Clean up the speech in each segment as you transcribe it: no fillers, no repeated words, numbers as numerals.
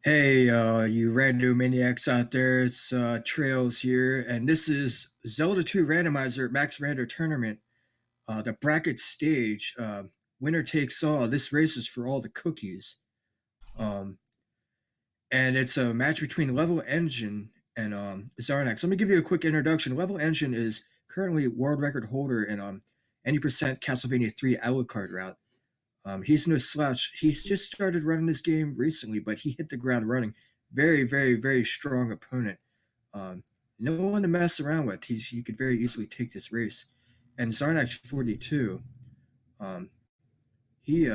Hey, you random maniacs out there, it's Trails here, and this is Zelda 2 Randomizer Max Random Tournament, the bracket stage. Winner takes all. This race is for all the cookies. Um, and it's a match between Level Engine and Zarnax. Let me give you a quick introduction. Level Engine is currently world record holder in any percent Castlevania 3 Alucard route. He's no slouch. He's just started running this game recently, but he hit the ground running. Very, very, very strong opponent. Um, no one to mess around with. He could very easily take this race. And Zarnax 42. Um, he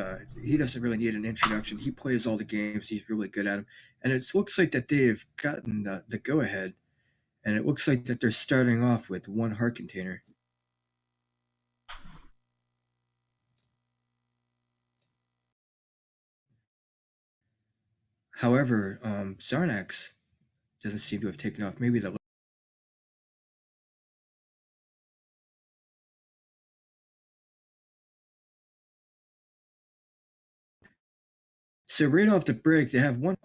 doesn't really need an introduction. He plays all the games. He's really good at them. And it looks like that they've gotten the go ahead. And it looks like that they're starting off with one heart container. However, Zarnax doesn't seem to have taken off. Maybe the So right off the break, they have one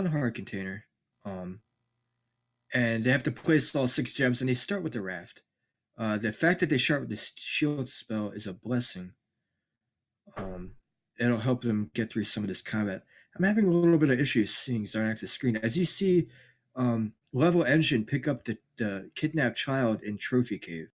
heart container, um, and they have to place all 6 gems, and they start with the raft. The fact that they start with the shield spell is a blessing. Um, it'll help them get through some of this combat. I'm having a little bit of issues seeing Zarnax's screen. As you see, Level Engine pick up the kidnapped child in Trophy Cave.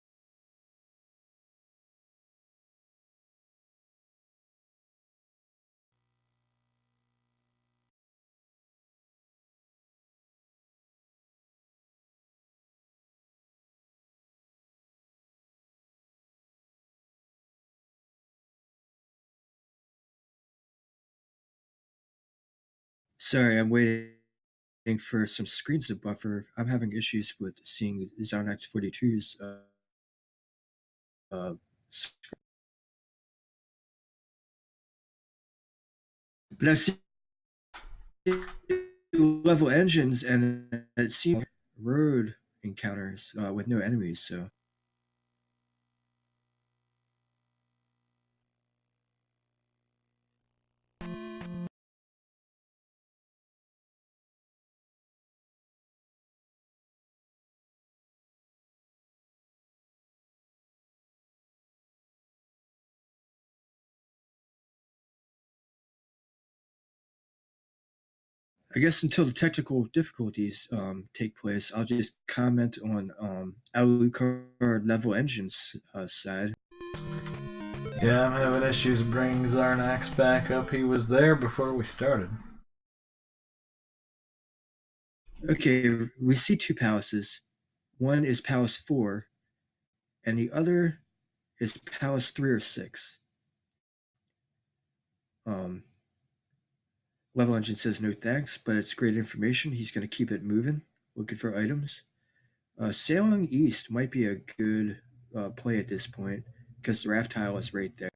Sorry, I'm waiting for some screens to buffer. I'm having issues with seeing Zarnax 42's uh, but I see level engines and it seems road encounters with no enemies. So I guess until the technical difficulties take place, I'll just comment on Alucard level engines side. Yeah, I'm having issues bringing Zarnax back up. He was there before we started. Okay, we see two palaces. One is Palace 4, and the other is Palace 3 or 6. Um, Level Engine says no thanks, but it's great information. He's going to keep it moving, looking for items. Sailing east might be a good play at this point because the raft tile is right there.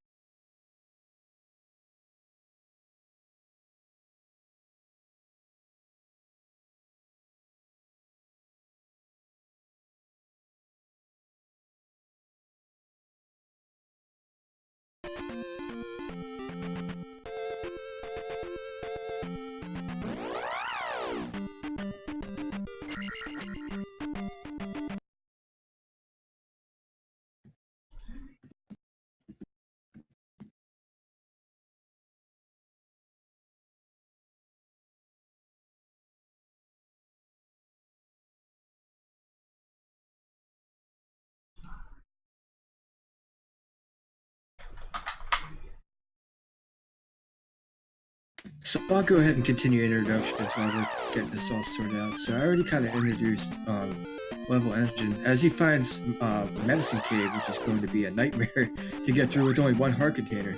So I'll go ahead and continue introductions while we're getting this all sorted out. So I already kind of introduced Level Engine as he finds Medicine Cave, which is going to be a nightmare to get through with only one heart container.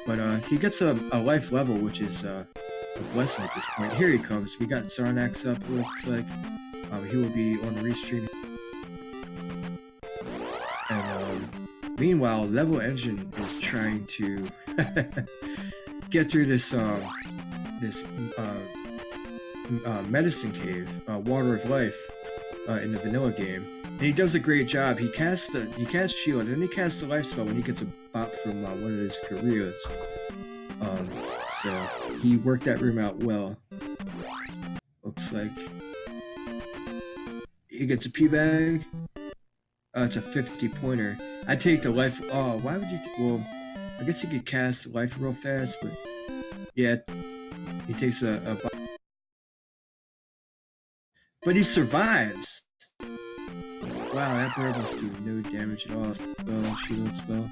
But he gets a life level, which is a blessing at this point. Here he comes. We got Zarnax up. Looks like he will be on the restream. And meanwhile, Level Engine is trying to get through this medicine cave, water of life, in the vanilla game, and he does a great job. He casts shield, and then he casts the life spell when he gets a bop from one of his careers. Um, so he worked that room out well. Looks like he gets a P bag. Oh, it's a 50 pointer. I take the life. Oh, why would you? Well, I guess he could cast life real fast, but yeah, he takes a. But he survives. Wow, that bird must do no damage at all. Spell, shield spell.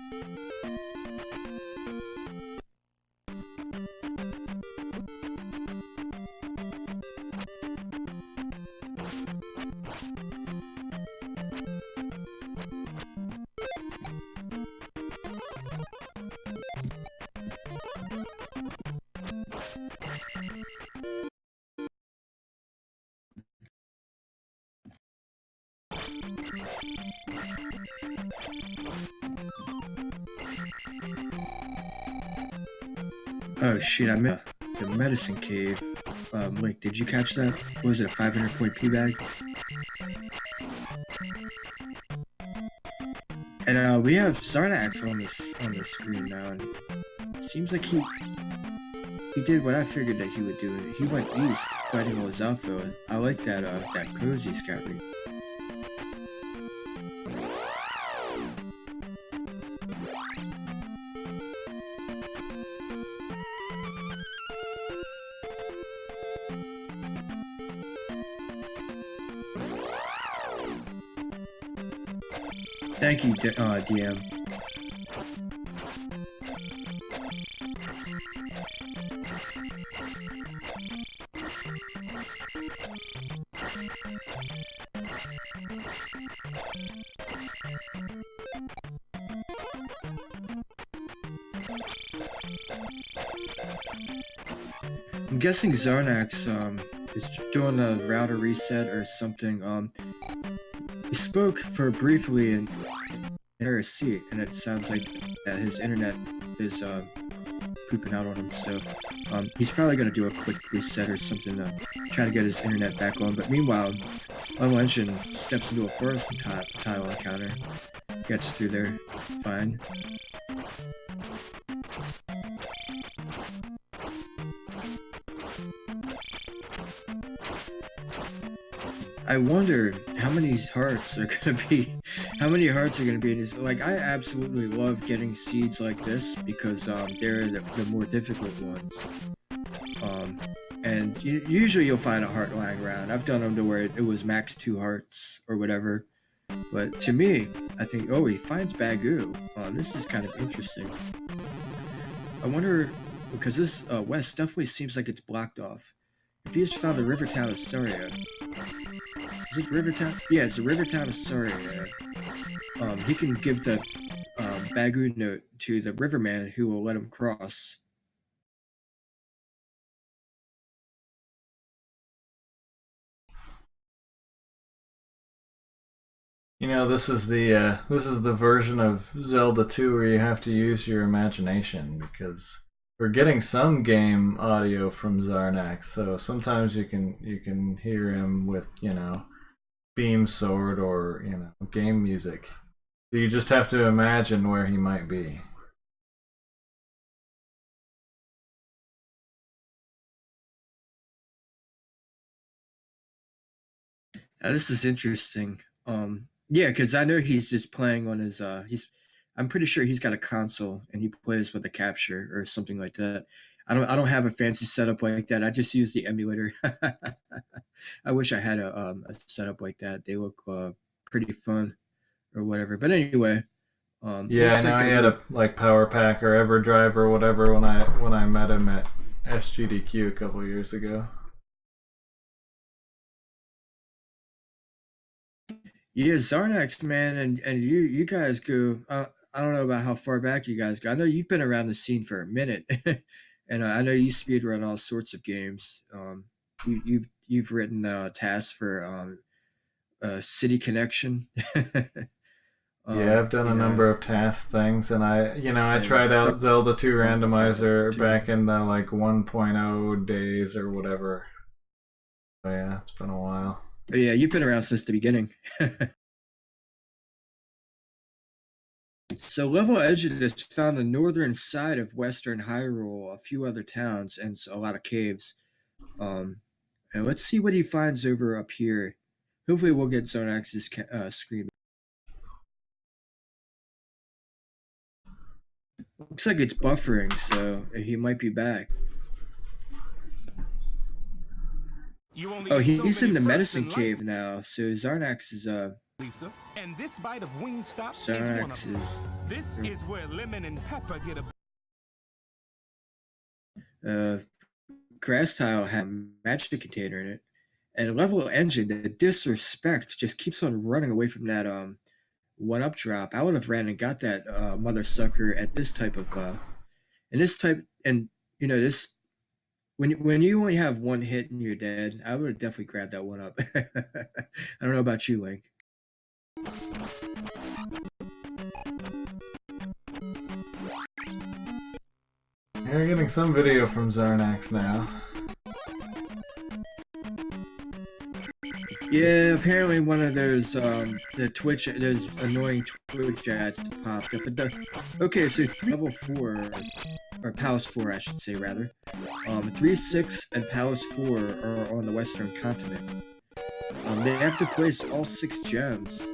Oh shit, I missed the medicine cave. Link, did you catch that? What was it, a 500 point P bag? And we have Sarnax on the screen now, and it seems like he did what I figured that he would do. He went east fighting Lizalfo, and I like that cozy scout route. Thank you, DM. I'm guessing Zarnax is doing a router reset or something. He spoke for briefly in RSC, and it sounds like that his internet is pooping out on him. So he's probably gonna do a quick reset or something to try to get his internet back on. But meanwhile, Unleashed steps into a forest tile encounter, gets through there fine. I wonder how many hearts are gonna be. How many hearts are gonna be in this? Like, I absolutely love getting seeds like this because they're the more difficult ones. And usually you'll find a heart lying around. I've done them to where it was max 2 hearts or whatever. But to me, I think, oh, he finds Bagu. This is kind of interesting. I wonder, because this west definitely seems like it's blocked off. If he has found the river town of Saria. Is it Rivertown? Yeah, it's the Rivertown of Saria. He can give the Bagu note to the riverman who will let him cross. You know, this is the version of Zelda 2 where you have to use your imagination, because we're getting some game audio from Zarnax, so sometimes you can hear him with, Beam Sword or, game music. So you just have to imagine where he might be. Now, this is interesting. Yeah, because I know he's just playing on his I'm pretty sure he's got a console and he plays with a capture or something like that. I don't have a fancy setup like that. I just use the emulator. I wish I had a setup like that. They look pretty fun or whatever. But anyway, Yeah, I looks know like he a had little. a Power Pack or EverDrive or whatever when I met him at SGDQ a couple years ago. Yeah, Zarnax, man, and you guys go. I don't know about how far back you guys go. I know you've been around the scene for a minute, and I know you speedrun all sorts of games. You've written tasks for City Connection. Yeah, I've done You a know, number of task things, and I and tried out Zelda 2 Randomizer too. back in the 1.0 days or whatever. But yeah, it's been a while. But yeah, you've been around since the beginning. So Level Edge is found on the northern side of Western Hyrule, a few other towns, and a lot of caves. Um, and let's see what he finds over up here. Hopefully, we'll get Zonax's screen. Looks like it's buffering, so he might be back. Oh, he's in the medicine cave now. So Zarnax is Lisa, and this bite of Wingstop Zarnax is. This is where lemon and pepper get a. Grass tile had a magic container in it, and Level Engine, the disrespect, just keeps on running away from that 1-up drop. I would have ran and got that mother sucker at this type of and you know this when you only have one hit and you're dead, I would have definitely grabbed that 1-up. I don't know about you, Link. We're getting some video from Zarnax now. Yeah, apparently one of those those annoying Twitch ads popped up. But okay, so level 4 or Palace 4, I should say rather. 3, 6, and Palace 4 are on the Western continent. They have to place all 6 gems.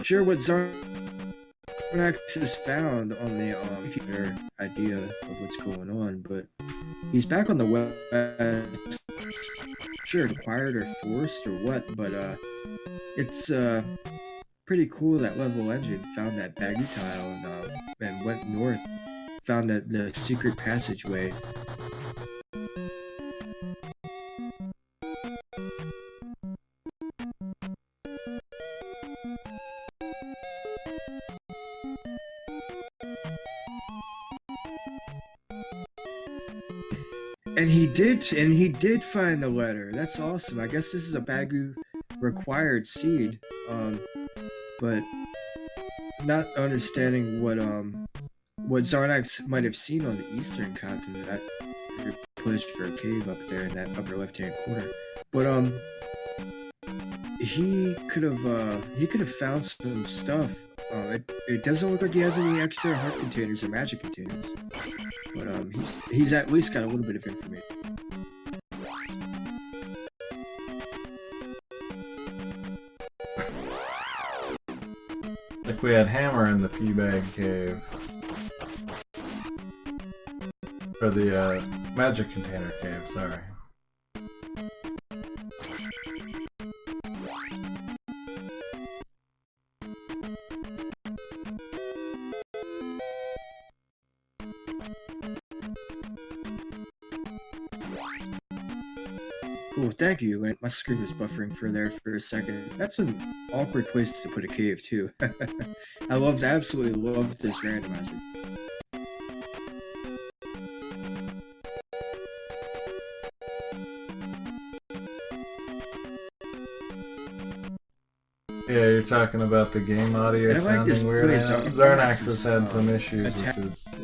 Sure, what Zarnax has found on the better idea of what's going on, but he's back on the west. Sure, acquired or forced or what, but it's pretty cool that Level Engine found that Bagu tile and went north, found that the secret passageway. And he did find the letter. That's awesome. I guess this is a Bagu required seed. But not understanding what Zarnax might have seen on the eastern continent. I pushed for a cave up there in that upper left-hand corner. But he could have found some stuff. It doesn't look like he has any extra heart containers or magic containers. But he's at least got a little bit of information. Like we had Hammer in the P-Bag Cave. Or the Magic Container Cave, sorry. Cool, thank you. My screen was buffering for a second. That's an awkward place to put a cave, too. I absolutely loved this randomizer. Yeah, you're talking about the game audio sounding weird. Zarnax has had some issues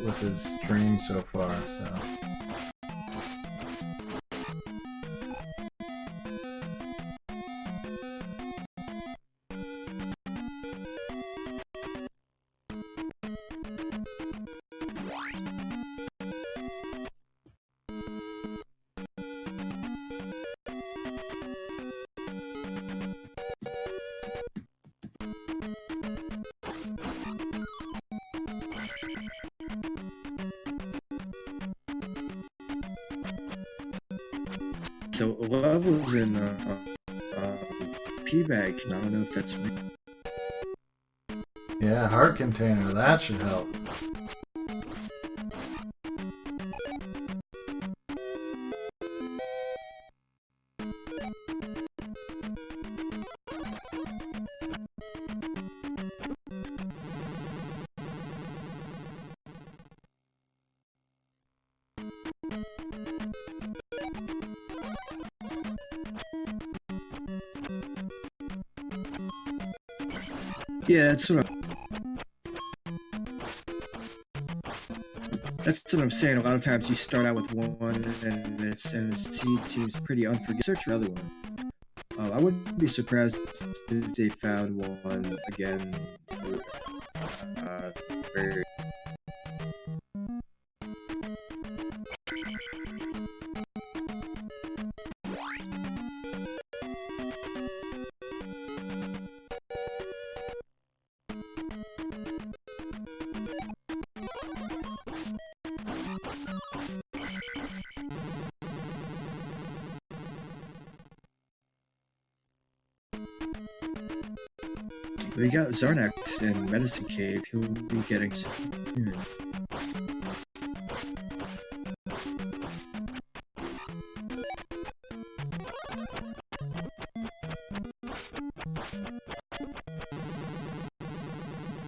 with his stream so far, so... So levels in P-Bag, I don't know if that's me. Yeah, heart container, that should help. Yeah, that's what I'm saying. A lot of times you start out with one, and the seed seems pretty unforgiving. Search your other one. I wouldn't be surprised if they found one again. Very We got Zarnax in Medicine Cave. He'll be getting some.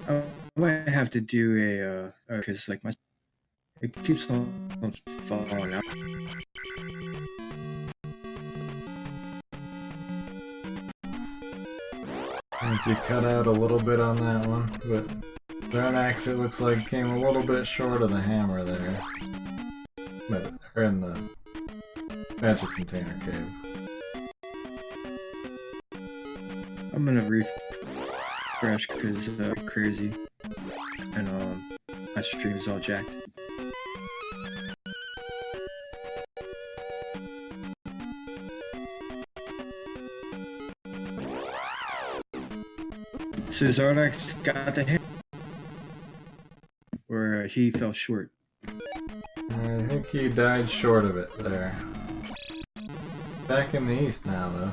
I might have to do a because like it keeps on falling out. I think you cut out a little bit on that one, but Zarnax, it looks like, came a little bit short of the hammer there. Or in the magic container cave. I'm gonna refresh because crazy, and my stream is all jacked. So Zarnax got the hammer, or he fell short. I think he died short of it there. Back in the east now, though.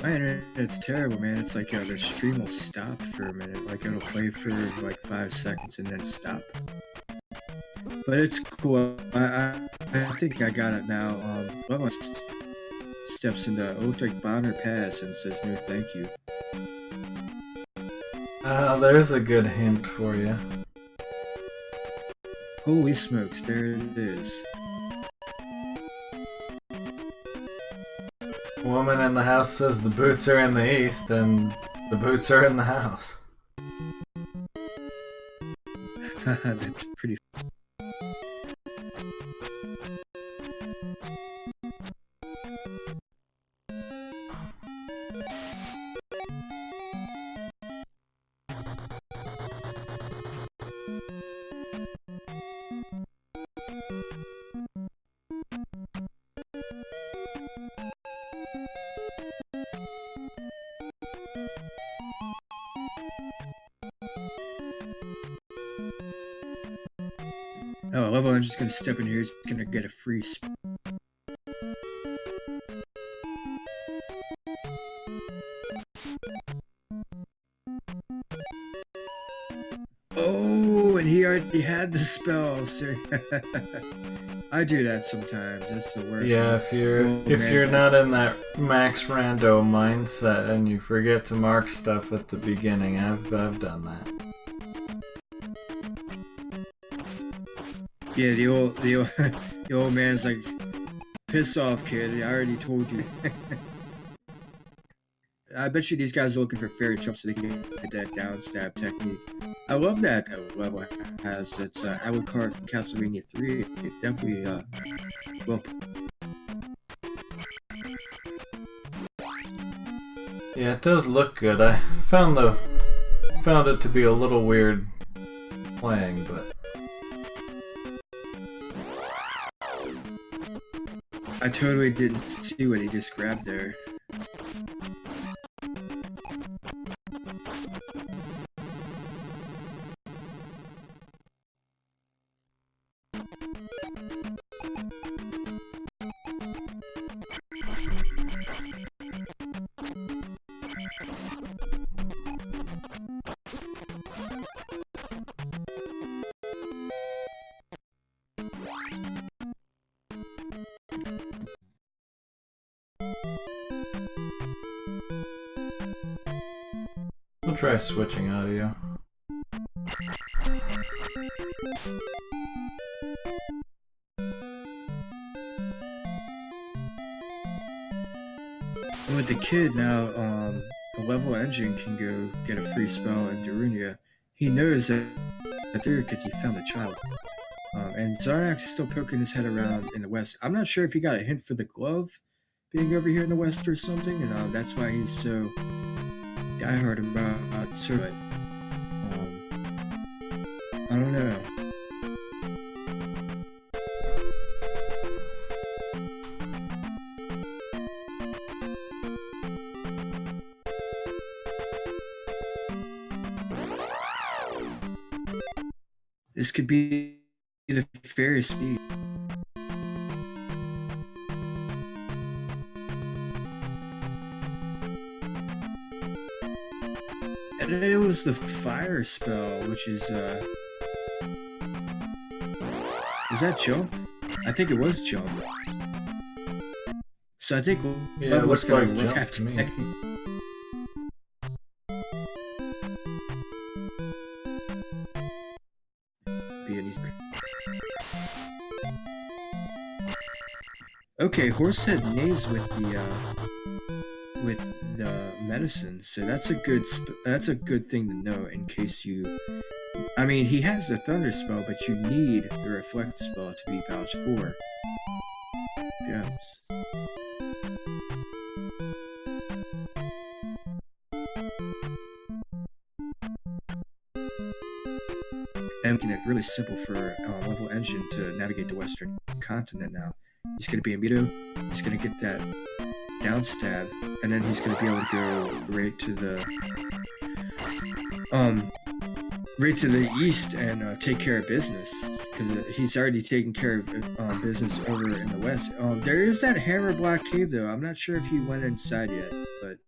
My internet's terrible, man. It's like the stream will stop for a minute. Like it'll play for like 5 seconds and then stop. But it's cool. I think I got it now. Leva steps into Ultic Bonner Pass and says no thank you. There's a good hint for you. Holy smokes, there it is. Woman in the house says the boots are in the east, and the boots are in the house. That's pretty. Oh, level I'm just gonna step in here. He's gonna get a free. Oh, and he already had the spell. So I do that sometimes. That's the worst. Yeah, if you're not in that max rando mindset and you forget to mark stuff at the beginning, I've done that. Yeah, the old man's like, piss off, kid. I already told you. I bet you these guys are looking for fairy jumps so they can get that down stab technique. I love that level has. It's Alucard from Castlevania 3. It definitely well. Yeah, it does look good. I found it to be a little weird playing, but I totally didn't see what he just grabbed there. we'll try switching audio. And with the kid now, a level engine can go get a free spell in Darunia. He knows that there because he found a child. And Zarnax is still poking his head around in the west. I'm not sure if he got a hint for the glove being over here in the west or something, and that's why he's so diehard about Servant. I don't know. This could be the fairest speed. And then it was the fire spell, which is that jump? I think it was jump. So I think Yeah, it looks like jump to me. Okay, Horsehead neighs with the medicine, so that's a good thing to know in case you. I mean, he has the Thunder spell, but you need the Reflect spell to be pouch 4. Gems. And making it really simple for level engine to navigate the Western continent now. He's going to be a Mito, he's going to get that down stab, and then he's going to be able to go right to the east and take care of business, because he's already taken care of business over in the west. There is that Hammer Black Cave though. I'm not sure if he went inside yet, but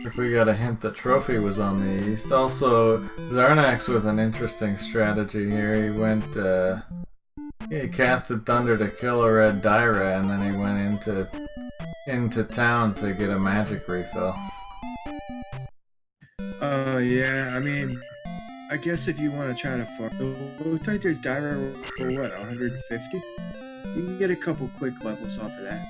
If we got a hint the trophy was on the east. Also, Zarnax with an interesting strategy here. He went, he casted Thunder to kill a red Dyra, and then he went into town to get a magic refill. Yeah, I mean, I guess if you want to try to farm, it looks like there's Dyra for what, 150? You can get a couple quick levels off of that.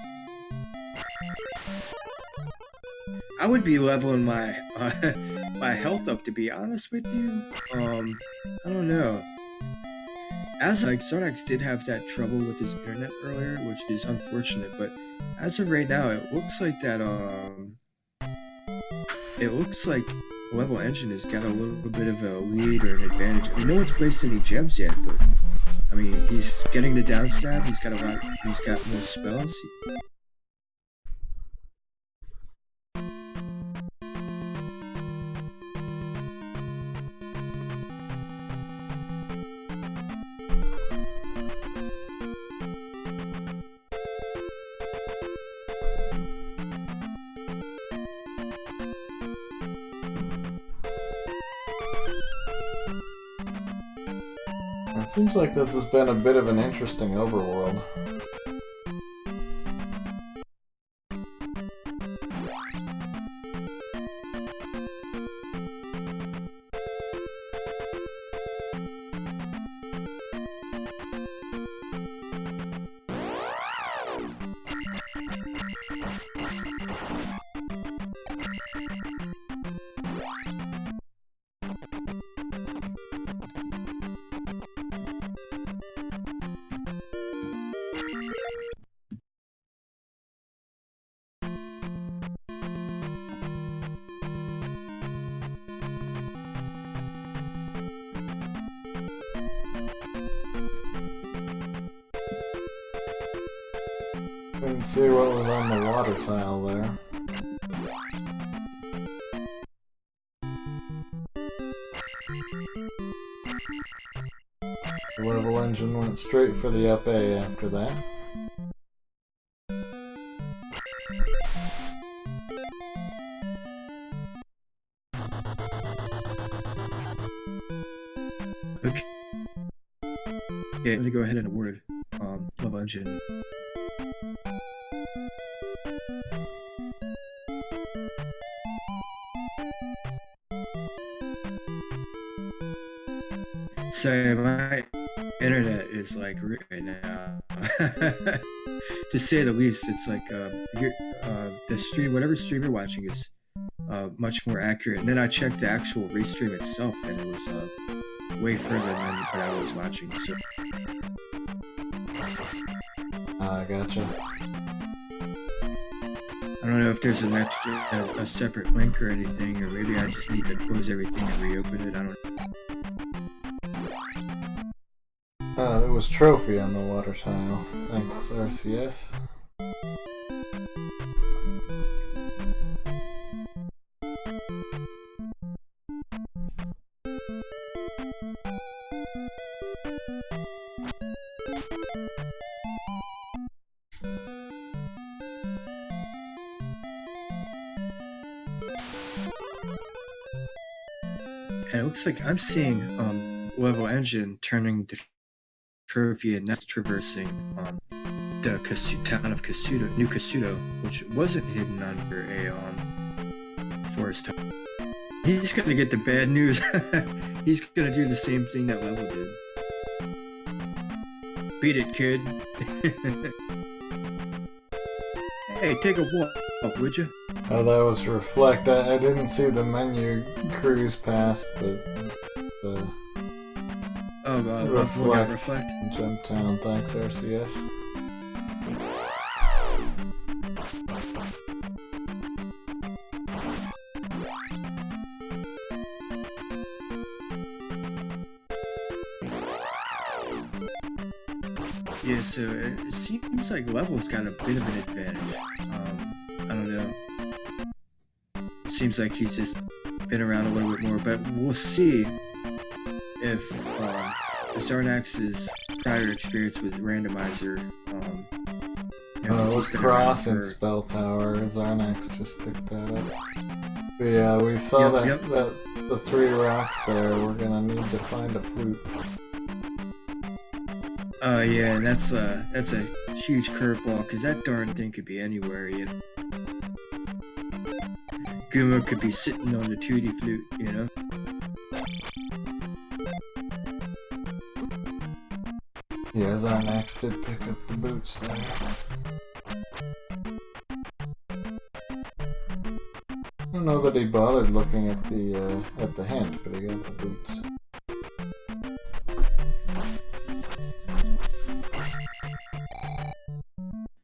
I would be leveling my my health up, to be honest with you. I don't know. As like Zarnax did have that trouble with his internet earlier, which is unfortunate, but as of right now, it looks like that Level Engine has got a little bit of a lead or an advantage. I mean, no one's placed any gems yet, but I mean, he's getting the down stab. He's got more spells. It seems like this has been a bit of an interesting overworld. Couldn't see what was on the water tile there. The level engine went straight for the up A after that. Okay. Okay, let me go ahead and award level engine. Sorry, my internet is like right now. To say the least, it's like the stream, whatever stream you're watching is much more accurate. And then I checked the actual restream itself, and it was way further than what I was watching. So I gotcha. I don't know if there's an extra, a separate link or anything, or maybe I just need to close everything and reopen it. I don't know. There was trophy on the water tile. Thanks, RCS. And it looks like I'm seeing Level Engine turning the trophy and that's traversing the town of New Kasuto, which wasn't hidden under a forest. He's gonna get the bad news. He's gonna do the same thing that Level did. Beat it, kid. Hey, take a walk, would you? Oh, that was reflect. I didn't see the menu cruise past, but the reflect. Jump town. Thanks, RCS. Yeah, so it seems like Level's got a bit of an advantage. I don't know. It seems like he's just been around a little bit more, but we'll see if Zarnax's prior experience with Randomizer. It was Cross and Spell Tower. Zarnax just picked that up. But yeah, we saw that the 3 rocks there. We're gonna need to find a flute. Yeah, and that's a huge curveball because that darn thing could be anywhere. You know, Guma could be sitting on the 2D flute. You know. Yeah, Zarnax did pick up the boots there. I don't know that he bothered looking at the hint, but he got the boots.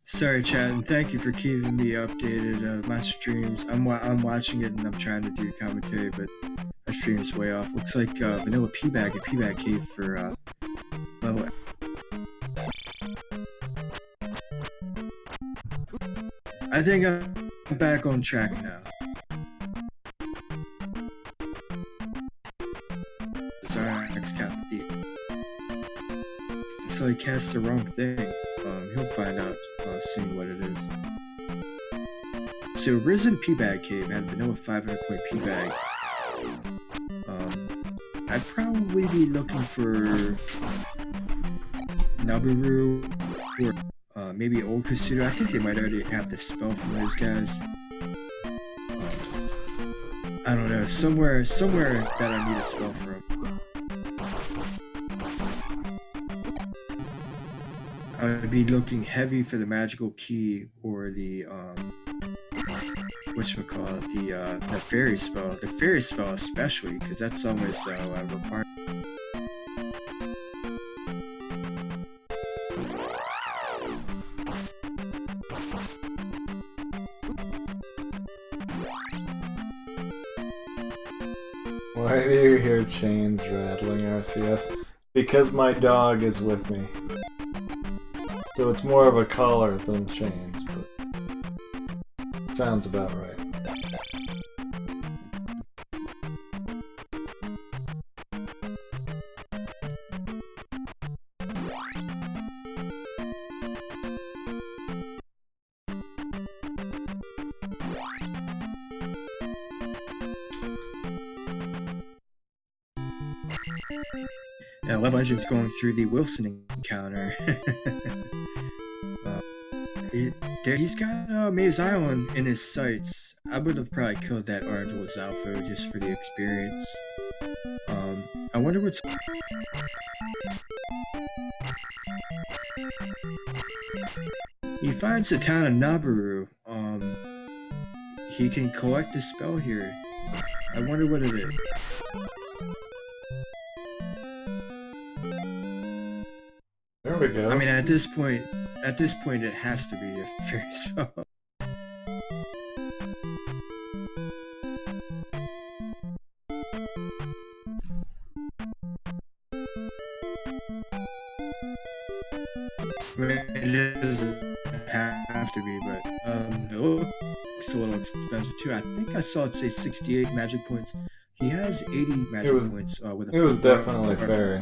Sorry, chat, and thank you for keeping me updated. My streams, I'm watching it and I'm trying to do commentary, but my stream's way off. Looks like Vanilla P-Bag and P-Bag Cave for Level. I think I'm back on track now. Zarnax got the. So he cast the wrong thing. He'll find out soon what it is. So Risen P-Bag Cave had Vanilla 500 point P-Bag. I'd probably be looking for Naburu or maybe Old Kasuto. I think they might already have the spell from those guys. I don't know, somewhere that I need a spell from. I would be looking heavy for the magical key or the whatchamacallit, the fairy spell. The fairy spell especially, because that's almost required. Why do you hear chains rattling, RCS? Because my dog is with me. So it's more of a collar than chains, but sounds about right. Now, Level Engine's going through the Wilson encounter. He's got Maze Island in his sights. I would have probably killed that orange Lizalfo just for the experience. I wonder what's... He finds the town of Nabaru. He can collect a spell here. I wonder what it is. There we go. I mean, at this point, it has to be a fairy spell. I mean, it doesn't have to be, but it looks a little expensive too. I think I saw it say 68 magic points. He has 80 magic points with a... It was definitely fairy.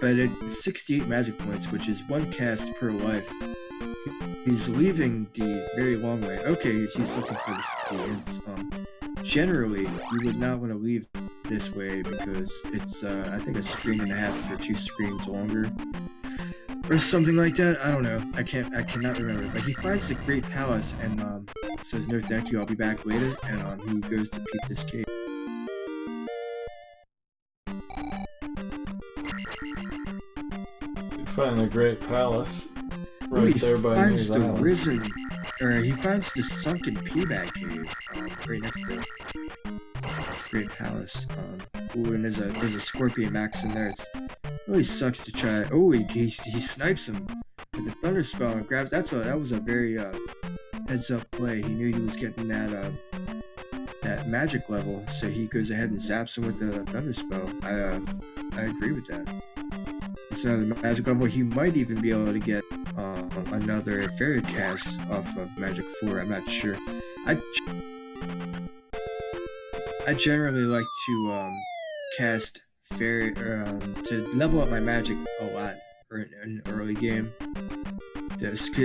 But it's 68 magic points, which is 1 cast per life. He's leaving the very long way. Okay, he's looking for the hints. Generally, you would not want to leave this way because it's, I think, a screen and a half or 2 screens longer. Or something like that. I don't know. I cannot remember. But he finds the Great Palace and says, "No thank you, I'll be back later." And he goes to peep this cave. Find the Great Palace right there by Maze Island. He finds the sunken Peabag Cave right next to Great Palace. And there's a Scorpion Max in there. It really sucks to try. Oh, he snipes him with the Thunder Spell and grabs. That was a very heads up play. He knew he was getting that magic level, so he goes ahead and zaps him with the Thunder Spell. I agree with that. It's another magic level. He might even be able to get another fairy cast off of Magic 4. I'm not sure. I generally like to cast fairy to level up my magic a lot in an early game.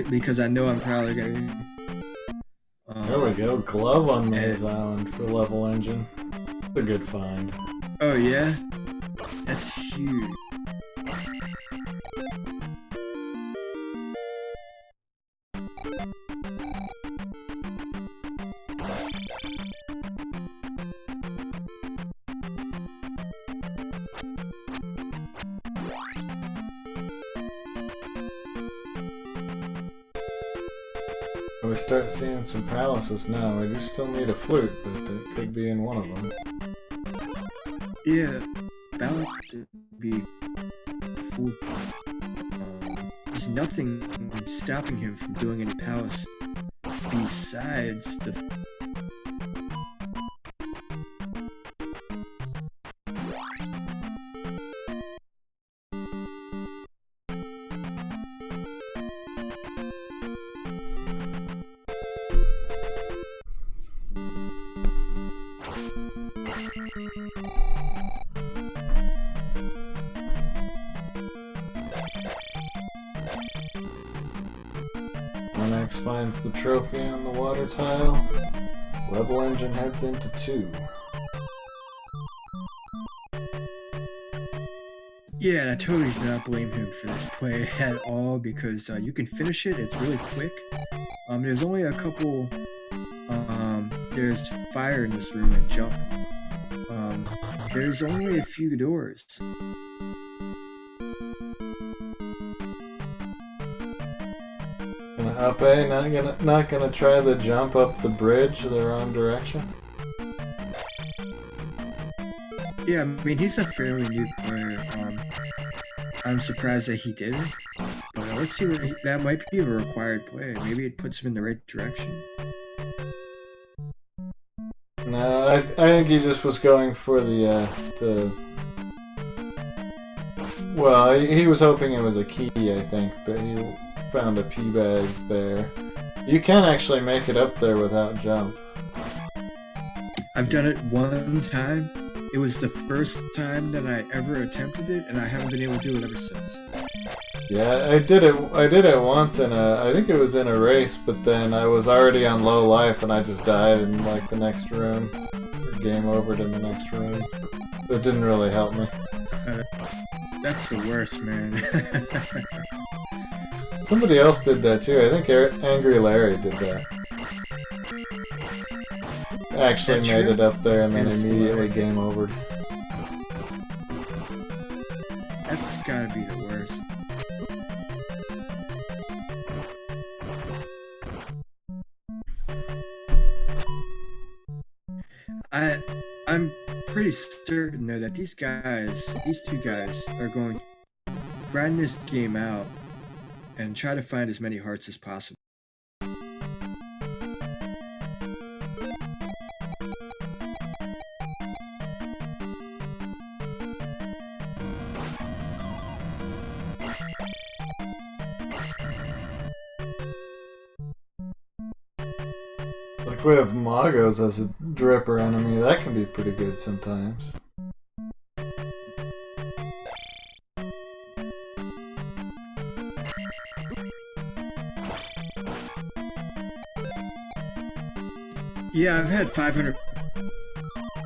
Because I know I'm probably gonna. There we go. Glove on Maze Island for level engine. That's a good find. Oh yeah, that's huge. We start seeing some palaces now. We do still need a flute, but that could be in one of them. Yeah, that would be full. There's nothing stopping him from doing any palace besides the. Onyx finds the trophy on the water tile. Level engine heads into 2. Yeah, and I totally do not blame him for this play at all because you can finish it. It's really quick. There's only a couple. There's fire in this room and jump. There's only a few doors. Up A, not gonna try the jump up the bridge the wrong direction. Yeah, I mean he's a fairly new player. I'm surprised that he did it. But let's see what that might be a required play. Maybe it puts him in the right direction. No, I think he just was going for the. Well, he was hoping it was a key, I think, but he found a Peabag there. You can actually make it up there without jump. I've done it one time. It was the first time that I ever attempted it, and I haven't been able to do it ever since. Yeah, I did it once in I think it was in a race, but then I was already on low life and I just died in like the next room. Game overed in the next room. It didn't really help me. That's the worst, man. Somebody else did that too. I think Angry Larry did that. Actually That's made true. it up there and then Yes, immediately Larry. game overed. That's gotta be the worst. I'm pretty certain though that these two guys, are going to grind this game out and try to find as many hearts as possible. Like we have Magos as a dripper enemy, that can be pretty good sometimes. Yeah, I've had 500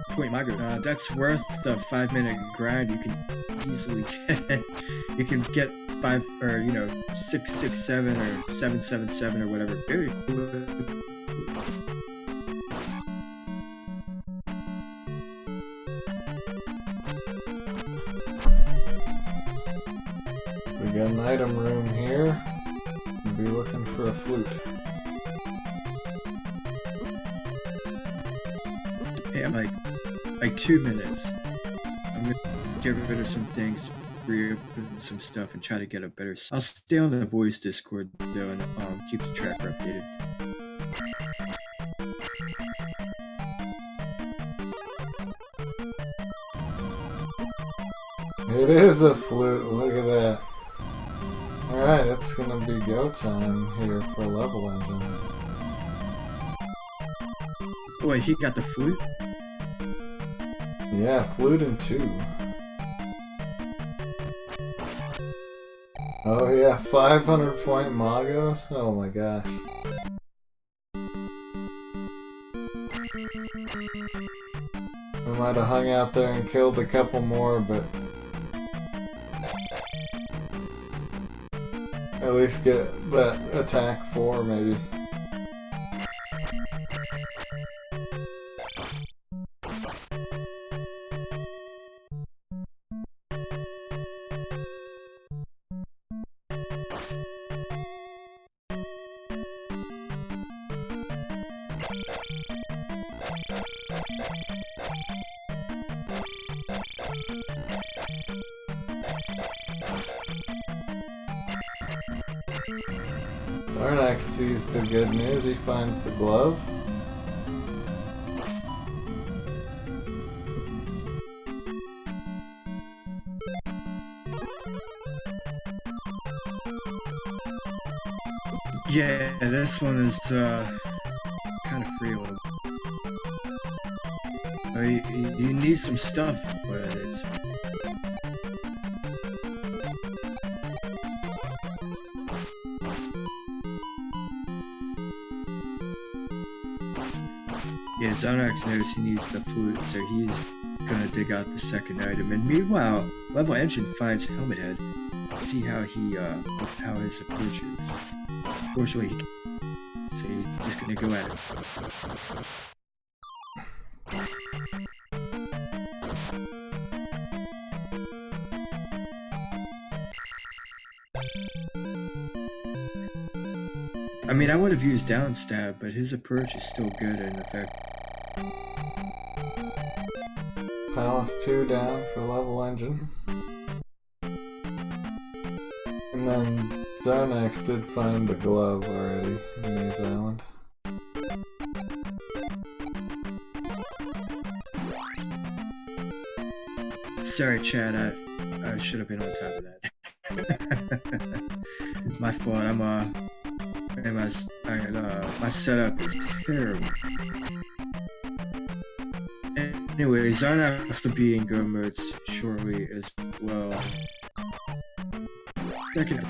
point Mago. That's worth the 5-minute grind. You can easily get. You can get 667 or 777 or whatever. Very cool. We got an item room here. We'll be looking for a flute. Yeah, like 2 minutes. I'm gonna get rid of some things, reopen some stuff, and try to get a better. I'll stay on the voice Discord though, and keep the tracker updated. It is a flute, look at that. Alright, it's gonna be go time here for Level Engine. Oh, wait, he got the flute? Yeah, flute in 2. Oh yeah, 500 point Magos? Oh my gosh. We might have hung out there and killed a couple more, but at least get that attack 4 maybe. Darnax sees the good news, he finds the glove. Yeah, this one is kind of free a little. You need some stuff, but it's. Yeah, Zonax knows he needs the flute, so he's gonna dig out the second item. And meanwhile, Level Engine finds Helmet Head and see how his approach is. Fortunately, so he's just gonna go at it. I mean, I would have used down stab, but his approach is still good and effective. Palace 2 down for Level Engine. And then Zonax did find the glove already in Maze Island. Sorry, Chad, I should have been on top of that. My fault, my setup is terrible. Anyway, Zonax will be in go modes shortly as well. Second.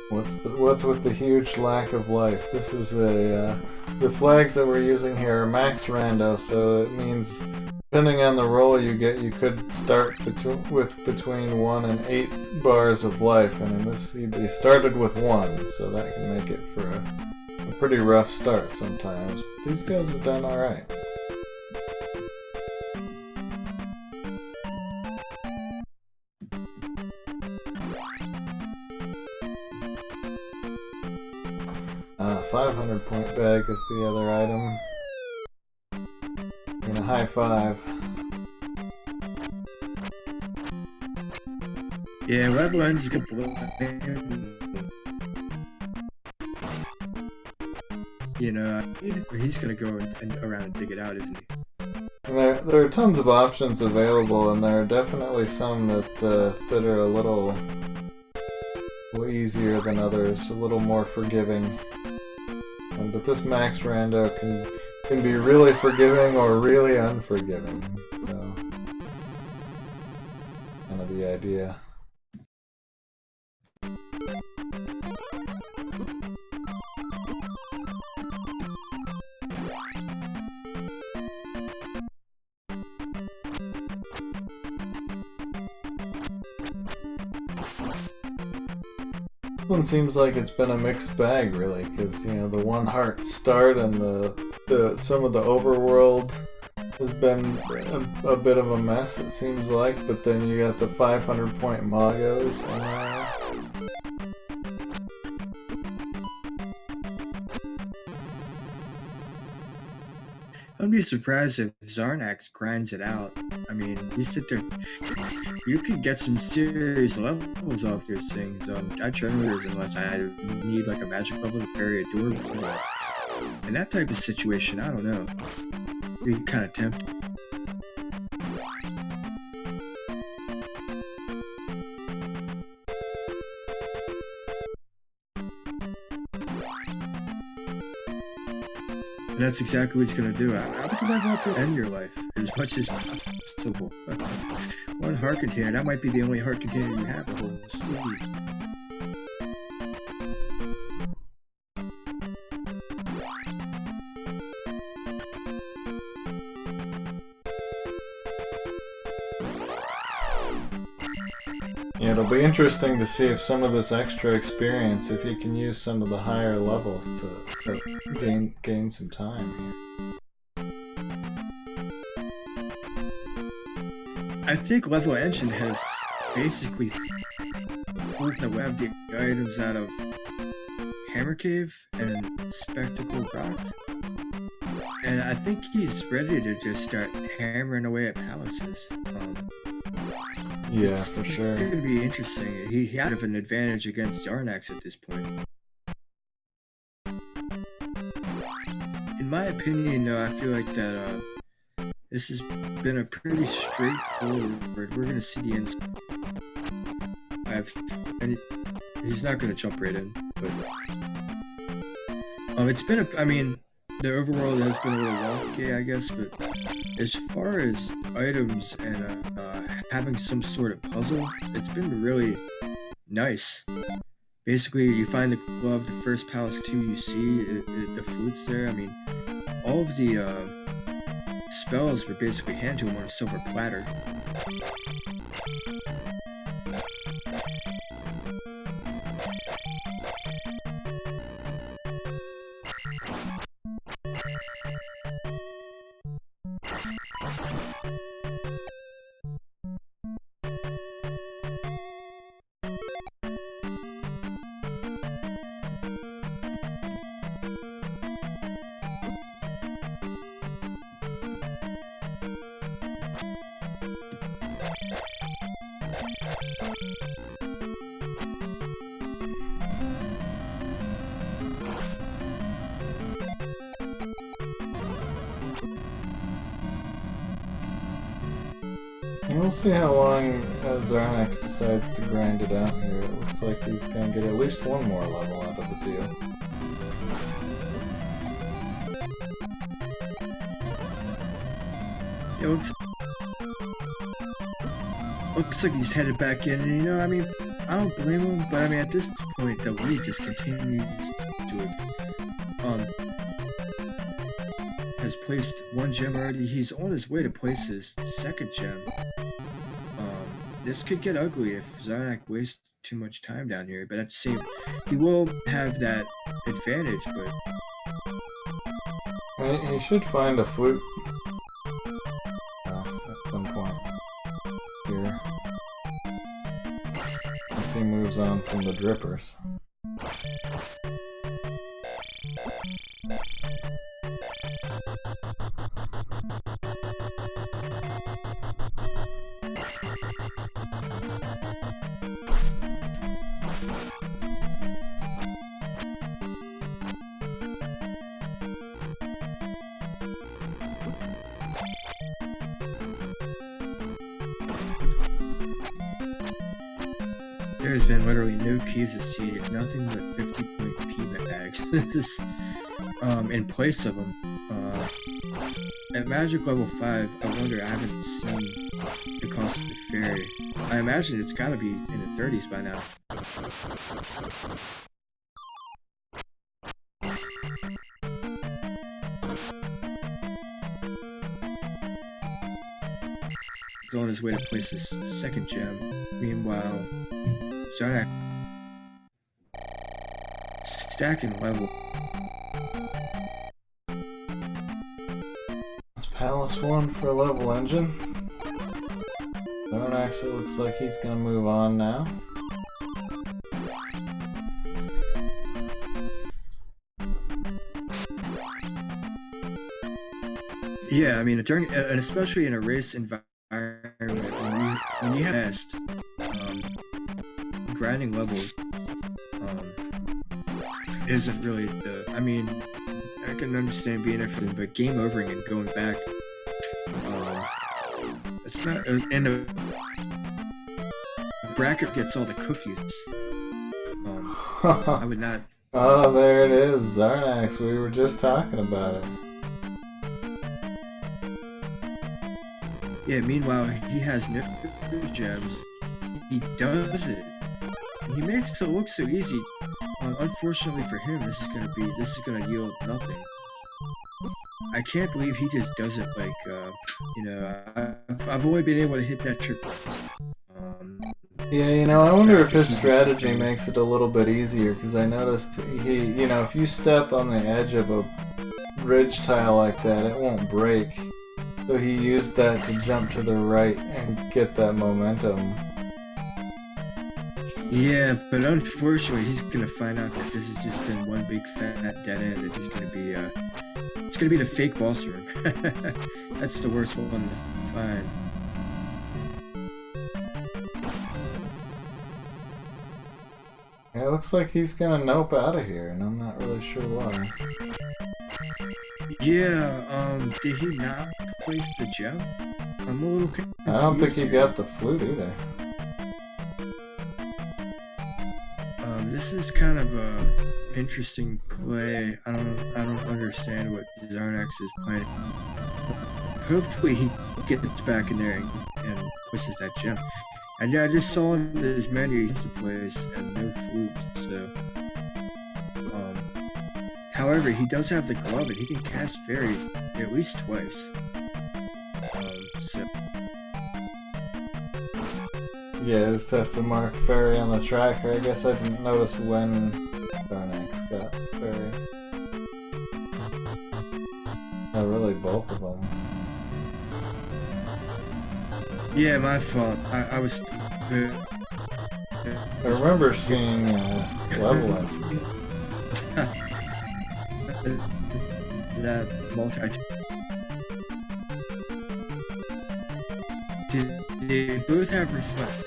What's with the huge lack of life? This is a the flags that we're using here are max rando, so it means depending on the roll you get, you could start with between 1 and 8 bars of life, and in this they started with 1, so that can make it for a pretty rough start sometimes. But these guys have done all right. Ah, 500 point bag is the other item. And a high five. Yeah, level ends good. You know, he's gonna go and around and dig it out, isn't he? And there are tons of options available, and there are definitely some that are a little easier than others, a little more forgiving. But this max rando can be really forgiving or really unforgiving. So, kind of the idea. This one seems like it's been a mixed bag, really, because you know the one heart start and the some of the overworld has been a bit of a mess. It seems like, but then you got the 500 point Magos. I'd be surprised if Zarnax grinds it out. I mean, you sit there, you could get some serious levels off those things. I turn orders unless I need like a magic level to ferry a door. But in that type of situation, I don't know. It'd be kind of tempting. And that's exactly what he's going to do. How would you level up to end your life as much as possible? One heart container, that might be the only heart container you have the whole Steve. Yeah, it'll be interesting to see if some of this extra experience, if you can use some of the higher levels to gain some time here. I think Level Engine has basically pulled the web the items out of Hammer Cave and Spectacle Rock. And I think he's ready to just start hammering away at palaces. Yeah, for sure. It's going to be interesting. He had an advantage against Zarnax at this point. In my opinion, though, I feel like that this has been a pretty straightforward. We're going to see the end. And he's not going to jump right in, but it's been I mean, the overworld has been a little wonky, I guess, but as far as items and having some sort of puzzle, it's been really nice. Basically, you find the glove, the first palace 2 you see, the food's there. I mean, all of the spells were basically handed to him on a silver platter. We'll see how long Zarnax decides to grind it out here. It looks like he's going to get at least one more level out of the deal. It looks like he's headed back in, and you know, I mean, I don't blame him, but I mean, at this point, the league just continues to has placed one gem already. He's on his way to place his second gem. This could get ugly if Zarnak wastes too much time down here, but at the same, he will have that advantage. But He should find a flute at some point here once he moves on from the drippers. there's been literally no keys to see, nothing but 50-point P bags. This is in place of them. At Magic level 5, I wonder, I haven't seen the cost of the fairy. I imagine it's gotta be in the 30s by now. He's on his way to place his second gem. Meanwhile, Zarnak stacking level. It's Palace 1 for level engine. Zarnax, it looks like he's gonna move on now. Yeah, I mean, during, and especially in a race environment, when you have fast, grinding levels isn't really the. I mean, I can understand being everything, but game overing and going back, it's not. And the bracket gets all the cookies. I would not. Oh, there it is, Zarnax. We were just talking about it. Yeah, meanwhile, he has no gems. He does it. He makes it look so easy. Unfortunately for him, this is gonna yield nothing. I can't believe he just does it like, I've only been able to hit that trick once. Yeah, I wonder if his strategy makes it a little bit easier, because I noticed he, if you step on the edge of a ridge tile like that, it won't break. So he used that to jump to the right and get that momentum. Yeah, but unfortunately, he's gonna find out that this has just been one big fat dead end. And he's gonna be, it's gonna be the fake boss room. That's the worst one to find. Yeah, it looks like he's gonna nope out of here, and I'm not really sure why. Yeah, did he not place the gem? I'm a little confused. I don't think he got the flute either. This is kind of a interesting play. I don't understand what Zarnax is playing. Hopefully he gets back in there and pushes that gem. And yeah, I just saw in his menu to place and no flutes, so however, he does have the glove and he can cast fairy at least twice. So Yeah, I just have to mark fairy on the tracker. I guess I didn't notice when Zarnax got fairy. Oh, really, both of them. yeah, my fault. I was. I remember seeing level entry. That multi. They both have reflect.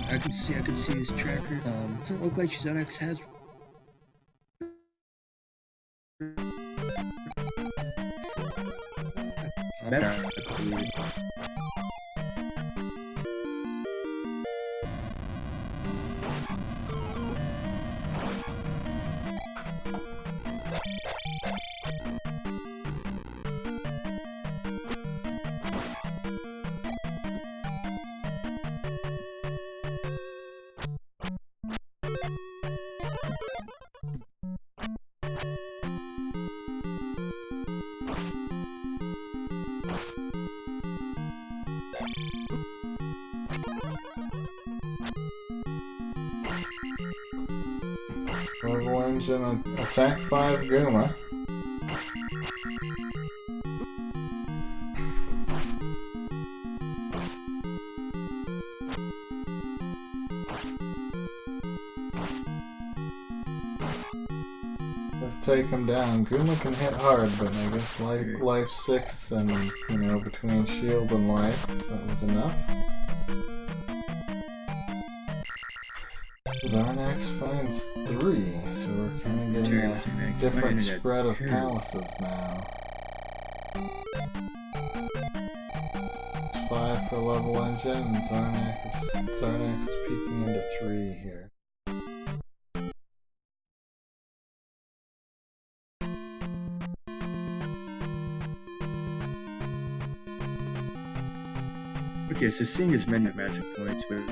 I can see his tracker. Doesn't look like Zarnax has. Level Engine, attack 5 Guma. Let's take him down. Guma can hit hard, but I guess life 6 and, you know, between shield and life, that was enough. Zarnax finds 3, so we're kind of getting a different spread of palaces now. It's 5 for Level Engine, and Zarnax is peeking into 3 here. Okay, so seeing as many magic points with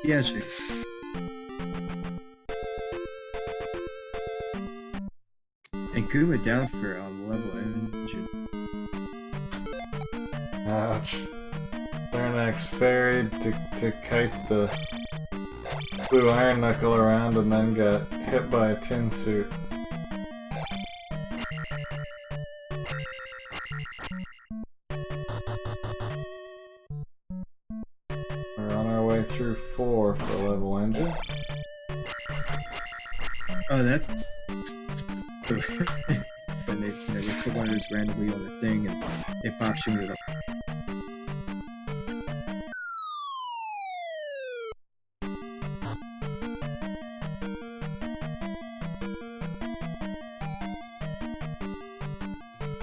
yes, and Guma down for Level Engine. Ouch. Zarnax ferried to kite the blue iron knuckle around and then got hit by a tin suit. We're on our way through 4 for Level Engine. Oh, that's when they put one of those randomly on the thing and it pops you into the.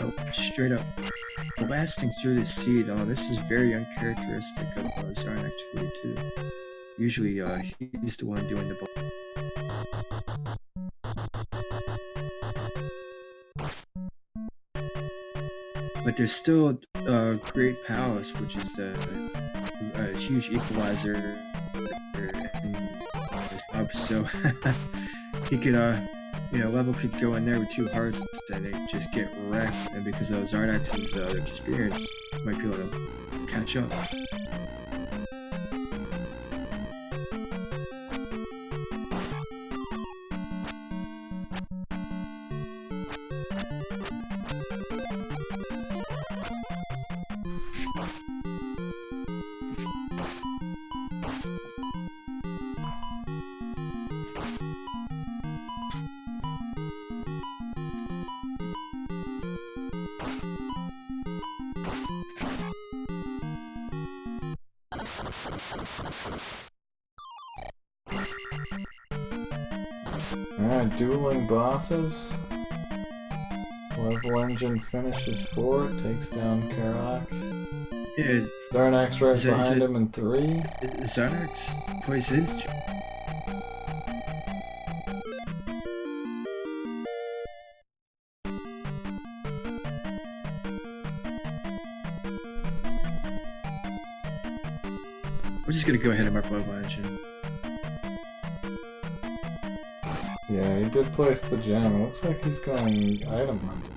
Oh, straight up blasting through the seed. This is very uncharacteristic of Zarnax 42. Usually, he's the one doing the ball. But there's still Great Palace, which is a huge equalizer in this pub, so he could, Level could go in there with 2 hearts and they just get wrecked, and because of Zarnax's experience, might be able to catch up. Alright, dueling bosses. Level Engine finishes 4, takes down Karak. Yeah, Zarnax right behind him in 3. Zarnax plays his. We're just gonna go ahead and mark Level Engine. Yeah, he did place the gem. Looks like he's going item hunting.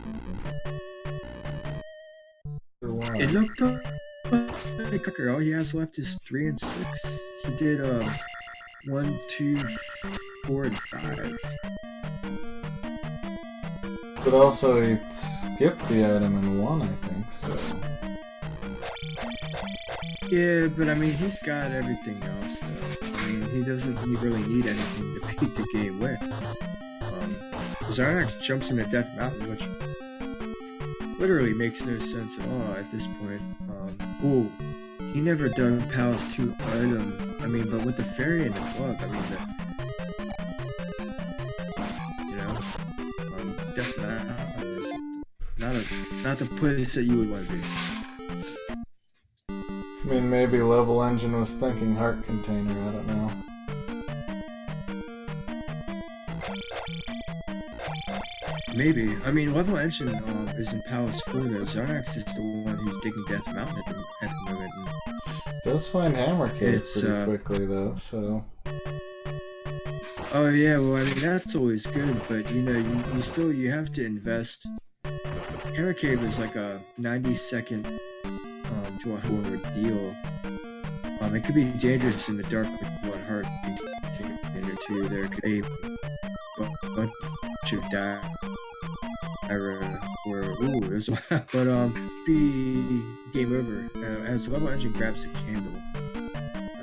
It looked like all he has left is 3 and 6. He did 1, 2, 4, and 5. But also he skipped the item in 1, I think, so. Yeah, but I mean, he's got everything else, though. I mean, he doesn't really need anything to beat the game with. Zarnax jumps into Death Mountain, which literally makes no sense at all at this point. He never done Palace 2 item. I mean, but with the fairy and the glove, I mean, Death Mountain is not the place that you would want to be. I mean, maybe Level Engine was thinking Heart Container, I don't know. Maybe. I mean, Level Engine is in Palace 4, though. Zarnax is the one who's digging Death Mountain at the moment. Does find Hammer Cave pretty quickly, though, so... Oh, yeah, well, I mean, that's always good, but, you have to invest. Hammer Cave is like a 90-second to a 1 ordeal. It could be dangerous in the dark with one heart container too. There could be a bunch of dire or ooh, there's a but be game over as Level Engine grabs the candle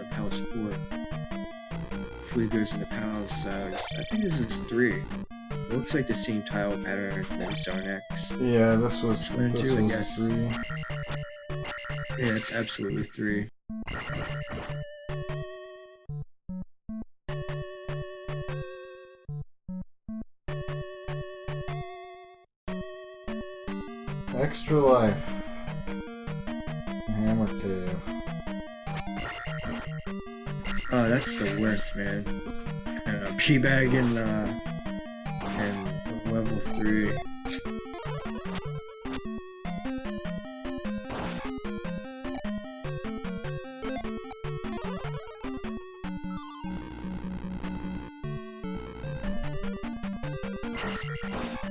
of Palace 4. Flea goes into Palace. I think this is 3. It looks like the same tile pattern as Zarnax. Yeah, this was 3. Yeah, it's absolutely 3. Extra Life. Hammer Cave. Oh, that's the worst, man. P-Bag and level 3.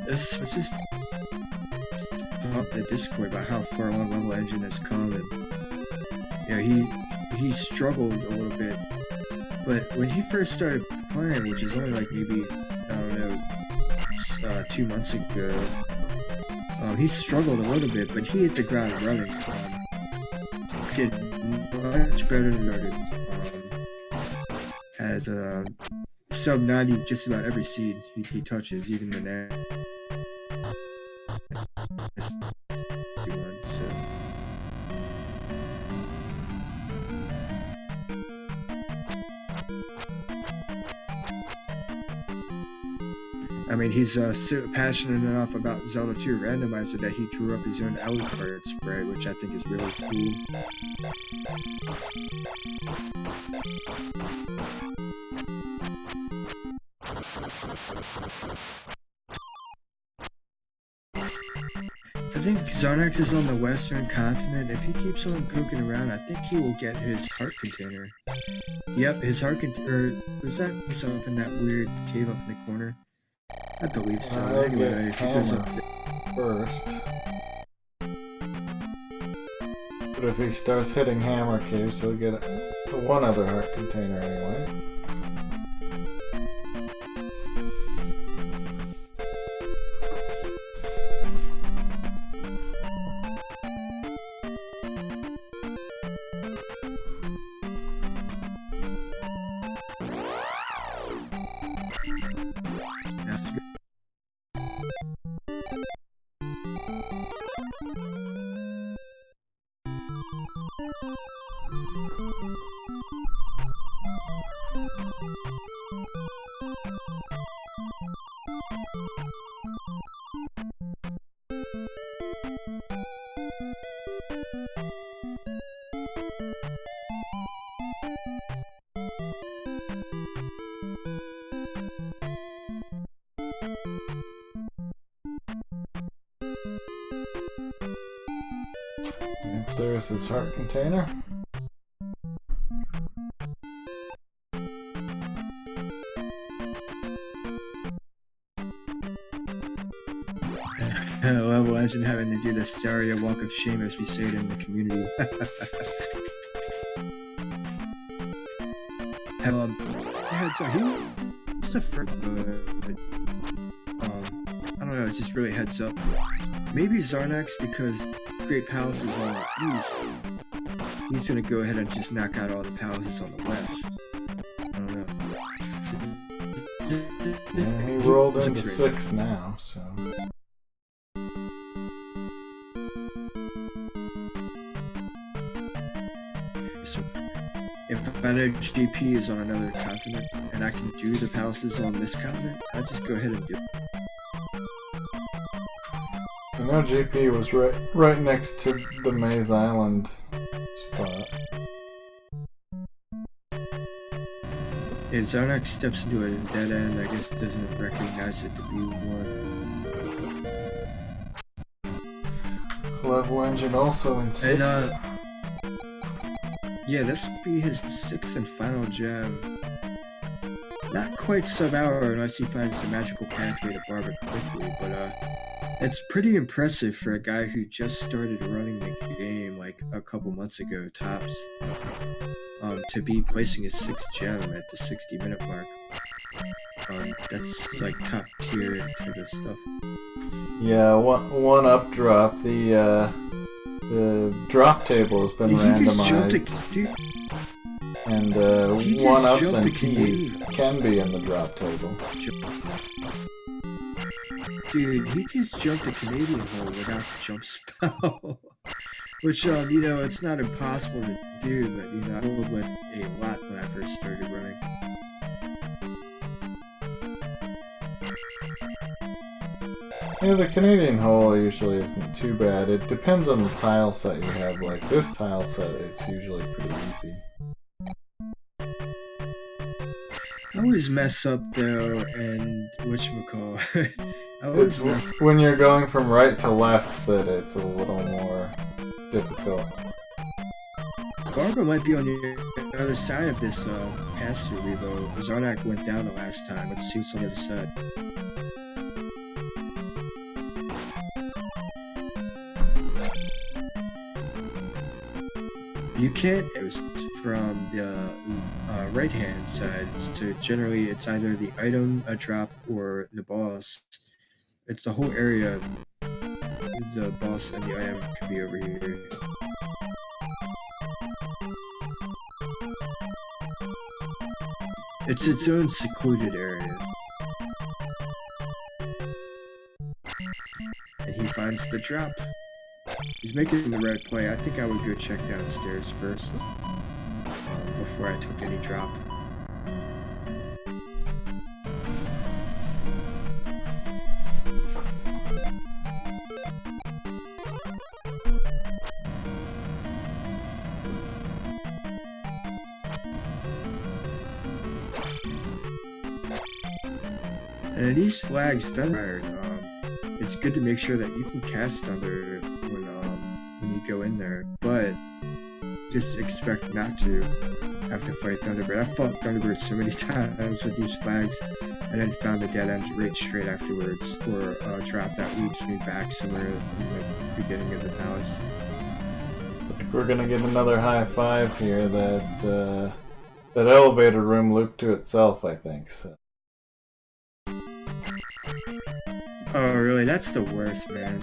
This is the Discord about how far along Level Engine has come, and he struggled a little bit, but when he first started playing, which is only like maybe I don't know 2 months ago, he struggled a little bit, but he hit the ground running. Did much better than started. Has sub 90 just about every seed he touches, even the next one. So. I mean, he's so passionate enough about Zelda 2 Randomizer that he drew up his own Alucard spread, which I think is really cool. I think Zarnax is on the western continent. If he keeps on poking around, I think he will get his heart container. Yep, his heart container. Was that up in that weird cave up in the corner? I believe so. Anyway, if he goes up there first. But if he starts hitting Hammer Caves, he'll get one other heart container anyway. There's his heart container. Level Engine having to do the Saria Walk of Shame, as we say it in the community. So who's the first? I don't know. It's just really heads up. Maybe Zarnax, because Great Palace is on the east. He's gonna go ahead and just knock out all the palaces on the west. I don't know. Yeah, he rolled into 6 now, so. So, if I know GP is on another continent and I can do the palaces on this continent, I'll just go ahead and do it. I know GP was right next to the Maze Island spot. If Zarnax steps into a dead end, I guess doesn't recognize it to be one. Level Engine also in 6. And, yeah, this will be his 6th and final gem. Not quite sub-hour unless he finds the magical pathway to Barber quickly, but it's pretty impressive for a guy who just started running the game like a couple months ago, tops. to be placing his 6th gem at the 60-minute mark. That's like top tier type of stuff. Yeah, one up drop. The drop table has been randomized, and one ups and keys can be in the drop table. Dude, he just jumped a Canadian hole without the jump spell. Which, you know, it's not impossible to do, but, you know, I rolled with a lot when I first started running. Yeah, the Canadian hole usually isn't too bad. It depends on the tile set you have. Like this tile set, it's usually pretty easy. I always mess up, though, and whatchamacall. It's when you're going from right to left that it's a little more difficult. Barbara might be on the other side of this pass-through revo. Zarnak went down the last time. Let's see what's on the other side. You can't from the right-hand side. So generally, it's either the item, a drop, or the boss. It's the whole area. The boss and the item can be over here. It's its own secluded area. And he finds the drop. He's making the right play. I think I would go check downstairs first before I took any drop. And these flags done right, it's good to make sure that you can cast Thunder when you go in there, but just expect not to have to fight Thunderbird. I fought Thunderbird so many times with these flags, and then found a dead end right straight afterwards, or a drop that leads me back somewhere in the beginning of the palace. It's like we're gonna get another high five here. That elevator room looped to itself, I think. So. Oh, really? That's the worst, man.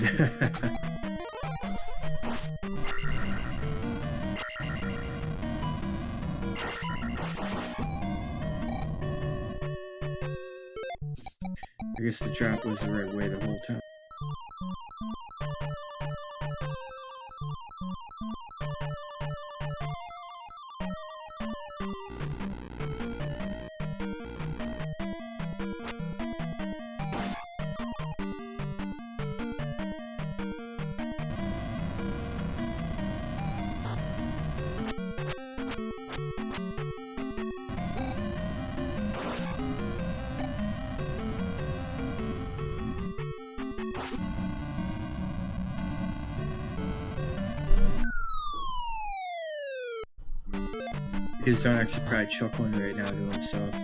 I guess the drop was the right way the whole time. He's actually probably chuckling right now to himself.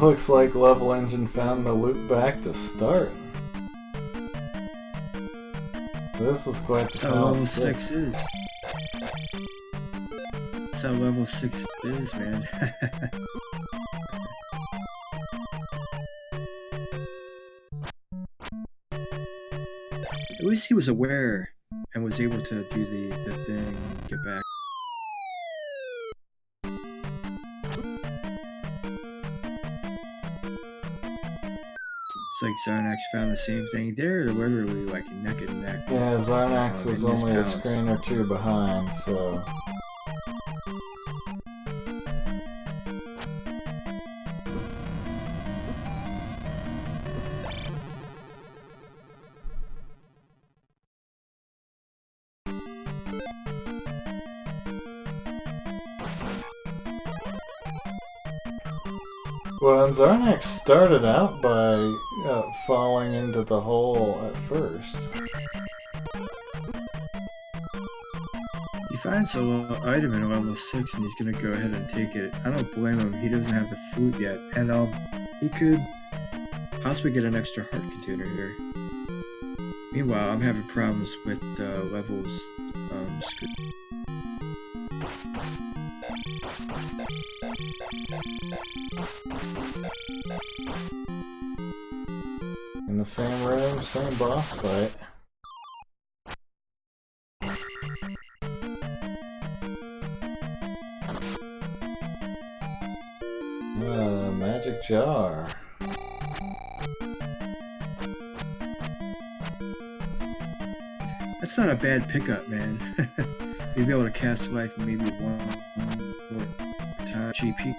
Looks like Level Engine found the loop back to start. This is quite the That's how level Palace 6 is. That's how level 6 is, man. At least he was aware and was able to do the thing and get back. It's like Zarnax found the same thing. They're literally like neck and neck. Yeah, Zarnax was in this only a palace. screen or two behind, so... Well, and Zarnax started out by falling into the hole at first. He finds a little item in level 6 and he's gonna go ahead and take it. I don't blame him, he doesn't have the food yet. And he could possibly get an extra heart container here. Meanwhile, I'm having problems with levels screen. In the same room, same boss fight. Magic jar. That's not a bad pickup, man. You'd be able to cast life maybe one more time. GP.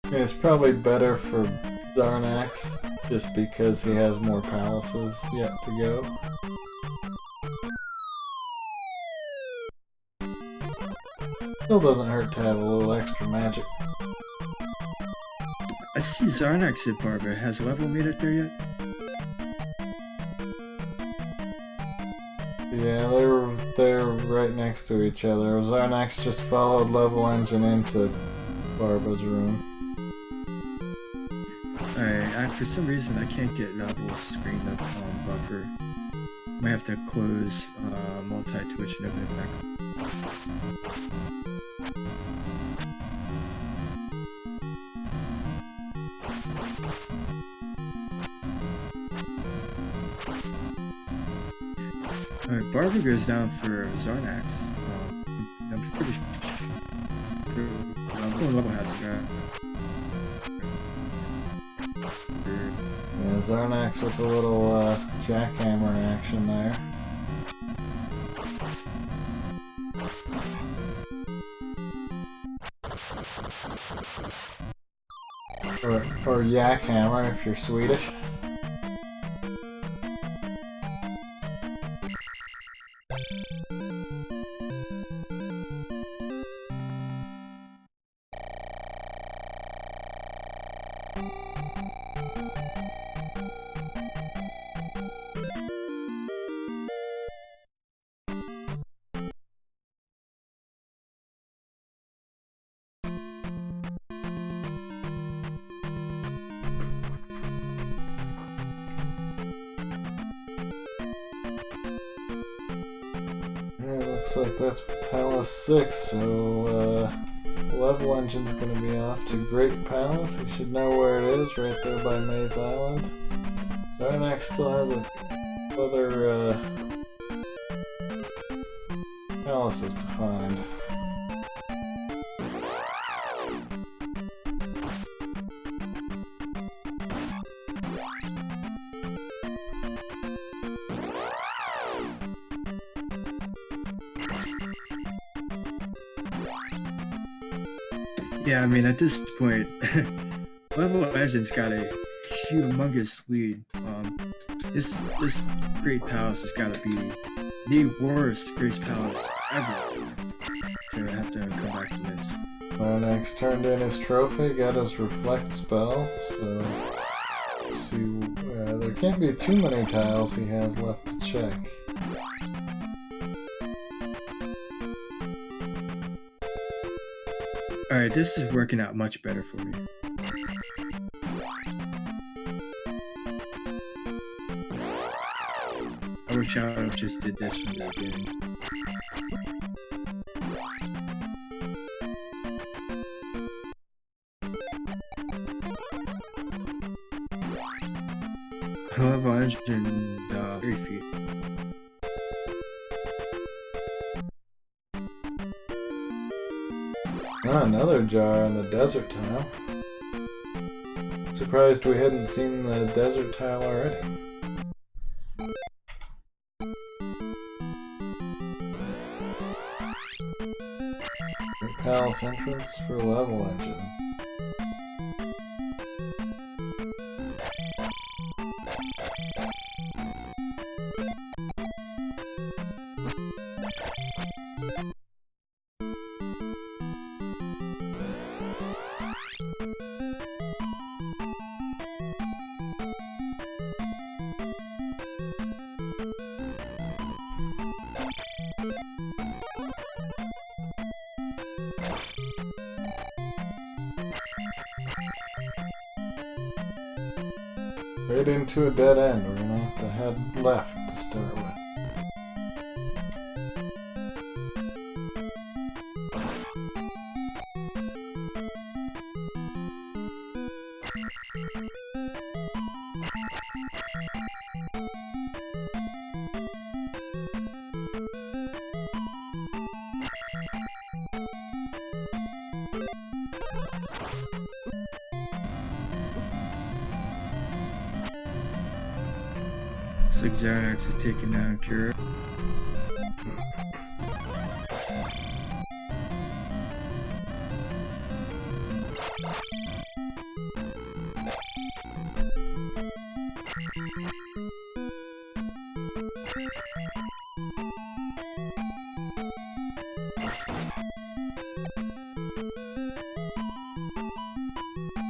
It's probably better for Zarnax just because he has more palaces yet to go. Still doesn't hurt to have a little extra magic. I see Zarnax at Barbara. Has level made it there yet? Yeah, they're right next to each other. Zarnax just followed Level Engine into Barbara's room. Alright, for some reason I can't get level screen up on buffer. Might have to close multi-twitch and open it back. Alright, Barbara goes down for Zarnax. I'm pretty sure level has it. Yeah, Zarnax with a little jackhammer action there. Or Yakhammer if you're Swedish. Looks like that's Palace 6, so Level Engine's gonna be off to Great Palace. You should know where it is, right there by Maze Island. Zarnax still has other palaces to find. Yeah, I mean, at this point, Level Legend's got a humongous lead. This Great Palace has got to be the worst Great Palace ever to have to come back to this. Zarnax turned in his trophy, got his Reflect spell, so let's see, there can't be too many tiles he has left to check. Alright, this is working out much better for me. I wish I would have just did this from the beginning. However, I understand the 3 feet. Ah, another jar on the desert tile. Surprised we hadn't seen the desert tile already. Palace entrance for level engine. Right into a dead end. We're gonna have to head left to start with. Looks like Xernax is taking down Kira.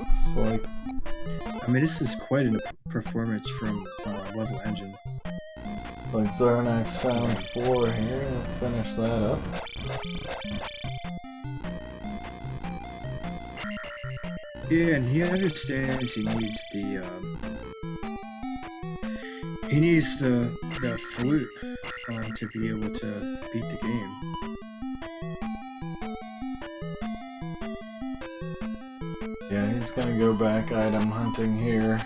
It's like, I mean, this is quite a performance from Level Engine. like Xernax found 4 here. We'll finish that up. Yeah, and he understands he needs the flute to be able to beat the game. Yeah, he's gonna go back item hunting here.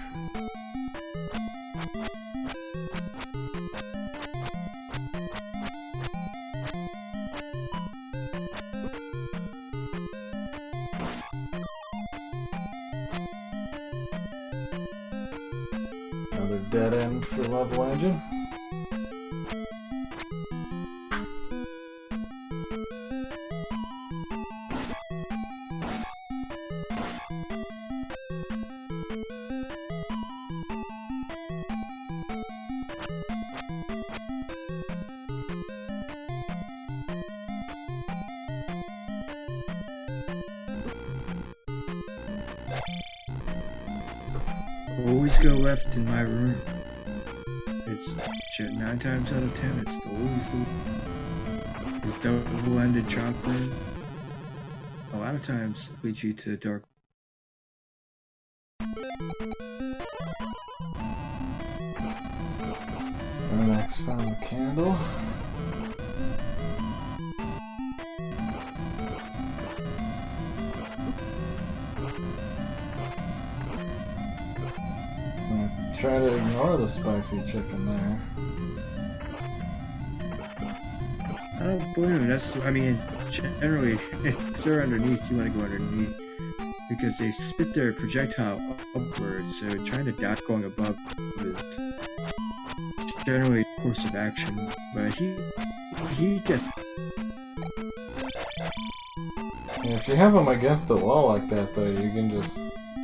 Another dead end for level engine. Always go left in my room. It's shit, 9 times out of 10, it's always this double-ended chocolate. A lot of times leads you to dark. Xernax found the candle. Try to ignore the spicy chicken there. I don't blame him. I mean, generally, if they're underneath, you want to go underneath because they spit their projectile upwards. So trying to dodge going above is generally a course of action. But he gets. Yeah, if you have them against a wall like that, though, you can just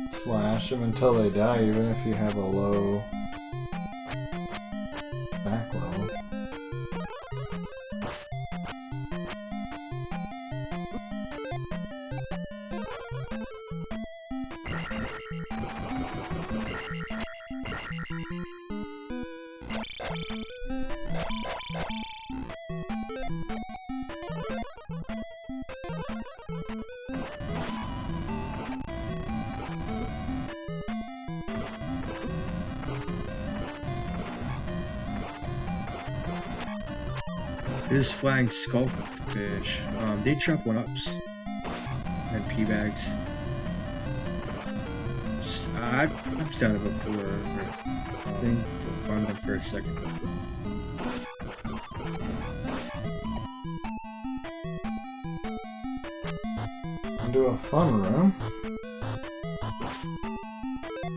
slash them until they die, even if you have a low back level. This flying skullfish. They drop 1-ups and P bags. I've done it before. I think farmed them for a second. Into a fun room.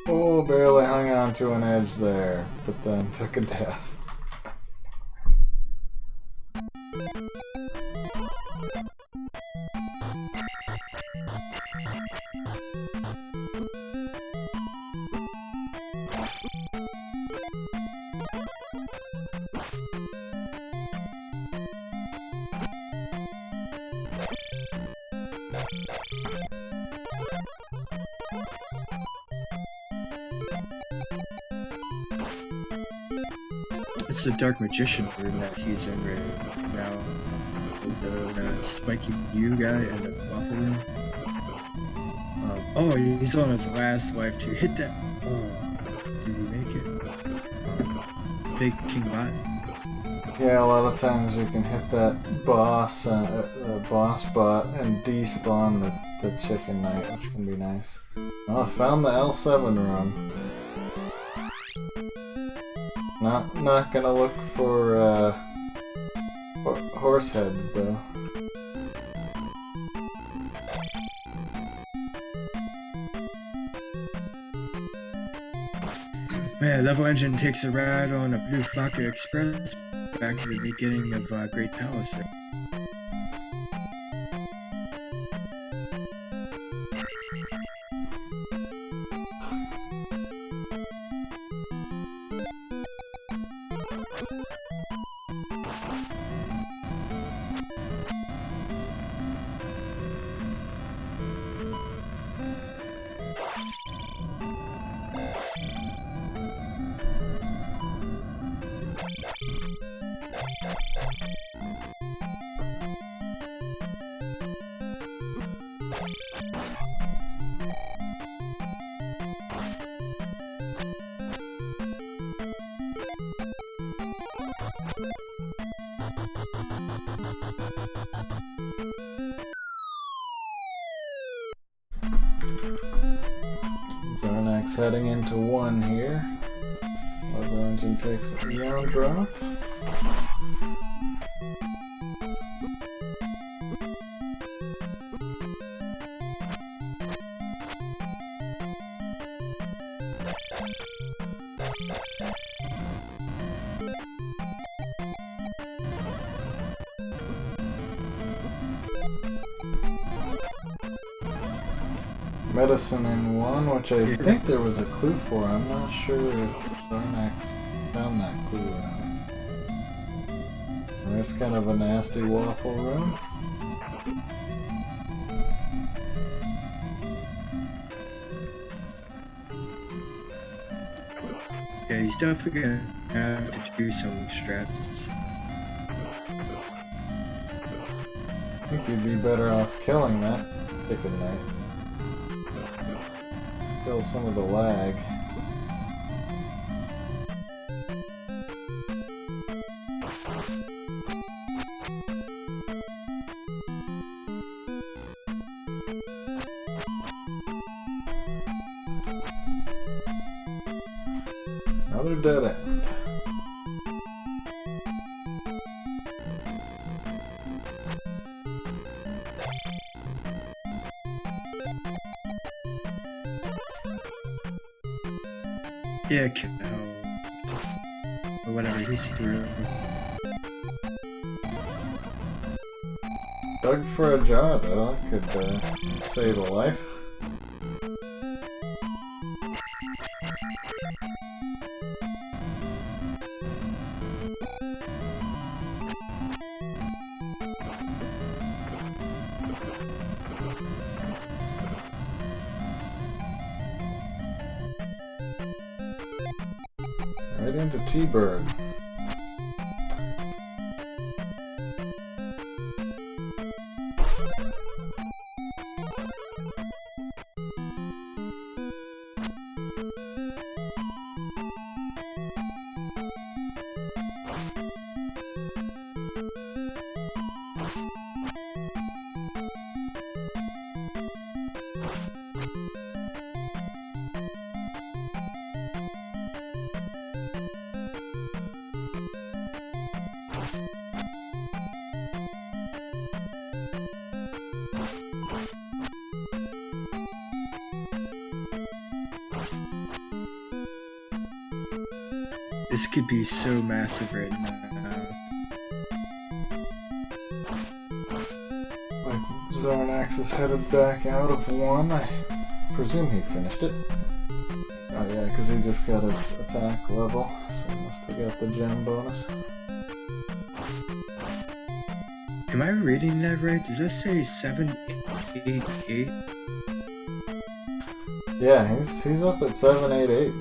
Oh, barely hung on to an edge there, but then took a death. This is a Dark Magician room that he's in right now. With the spiky U guy and the waffle room. Oh, he's on his last life too. Hit that. Oh, did he make it? Big King Bot. Yeah, a lot of times you can hit that boss, the boss bot, and despawn the chicken knight, which can be nice. Oh, I found the L7 room. Not gonna look for horse heads though. Man, Level Engine takes a ride on a Blue Flocka Express back to the beginning of Great Palace. Zarnax heading into 1 here. Level Engine takes a Eon drop. Medicine in 1, which I think there was a clue for. I'm not sure if Zarnax found that clue or not. There's kind of a nasty waffle room. Yeah, he's definitely gonna have to do some strats. I think you'd be better off killing that chicken knight. Kill some of the lag. Another dead end. Yeah, or whatever, he's through. Dug for a jar though, that could save a life. Right into T-Bird. This could be so massive right now. Like, Zarnax is headed back out of one. I presume he finished it. Oh yeah, because he just got his attack level, so he must have got the gem bonus. Am I reading that right? Does that say 788? Yeah, he's up at 788.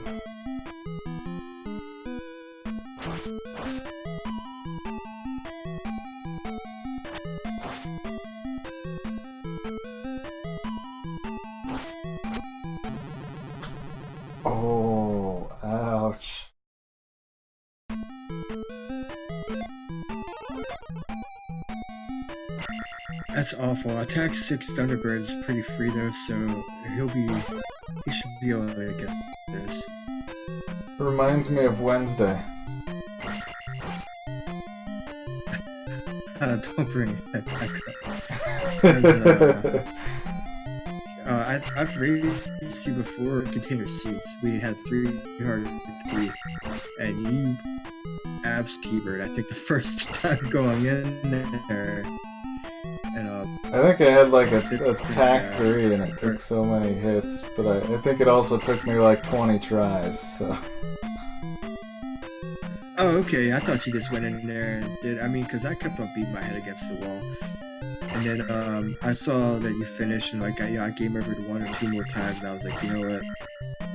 Oh, ouch. That's awful. Attack 6 Thunderbird is pretty free though, so he should be able to get this. Reminds me of Wednesday. Don't bring that back up. I've raised you before container seats. We had 303, and you abs T-Bird. I think the first time going in there, and I think I had like a attack 3 and it took so many hits, but I think it also took me like 20 tries, so... Oh, okay. I thought you just went in there and did. I mean, because I kept on beating my head against the wall, and then I saw that you finished, and like I game over it 1 or 2 more times, and I was like, you know what?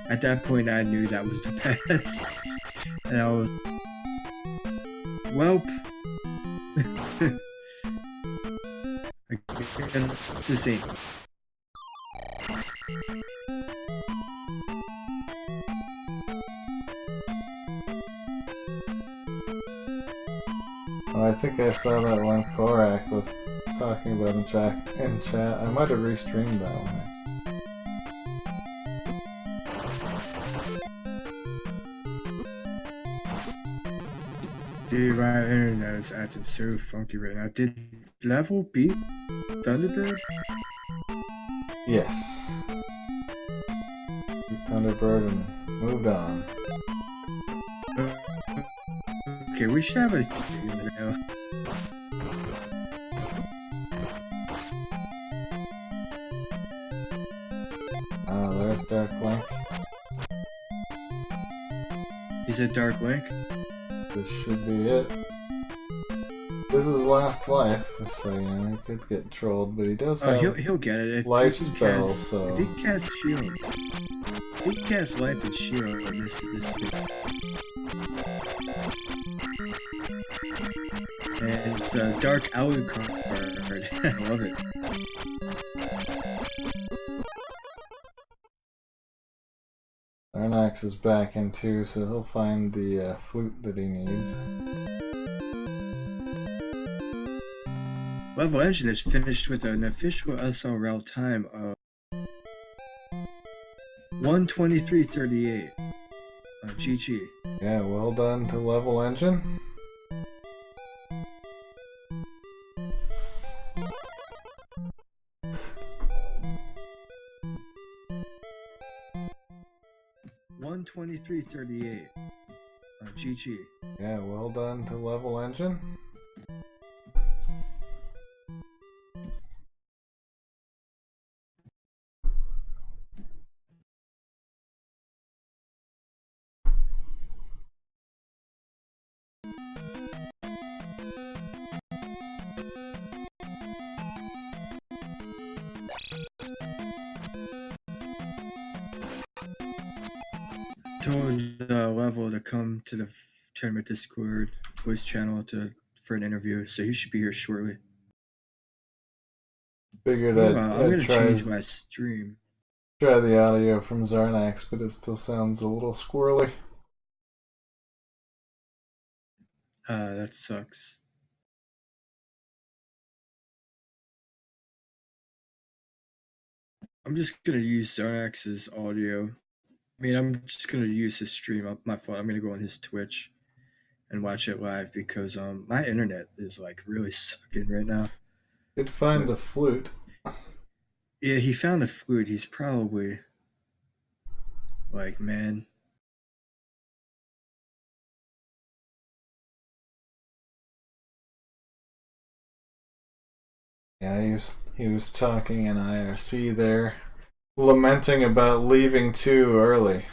At that point, I knew that was the path, and I was, welp. It's the same. Well, I think I saw that one Korak was talking about in chat. I might have restreamed that one. Dude, my internet is acting so funky right now. Did Level beat Thunderbird? Yes. Thunderbird and moved on. Okay, we should have a stream now. Oh, there's Dark Link. Is it Dark Link? This should be it. This is Last Life, so you know, he could get trolled, but he does have he'll get it. If life he can spells, cast, so... If he casts Shield, if he casts Life and Shield, this and it's a Dark Alucard. I love it. Zarnax is back in too, so he'll find the flute that he needs. Level Engine is finished with an official SRL time of 1:23:38. GG. Yeah, well done to Level Engine. $123.38. GG. Yeah, well done to Level Engine. Told Level to come to the tournament Discord voice channel for an interview, so he should be here shortly. Figured I'm gonna change my stream. Try the audio from Zarnax, but it still sounds a little squirrely. That sucks. I'm just gonna use Zarnax's audio. I mean, I'm just gonna use his stream. My fault. I'm gonna go on his Twitch and watch it live because my internet is like really sucking right now. Did find the flute. Yeah, he found the flute. He's probably like, man, Yeah, he was talking in IRC there, lamenting about leaving too early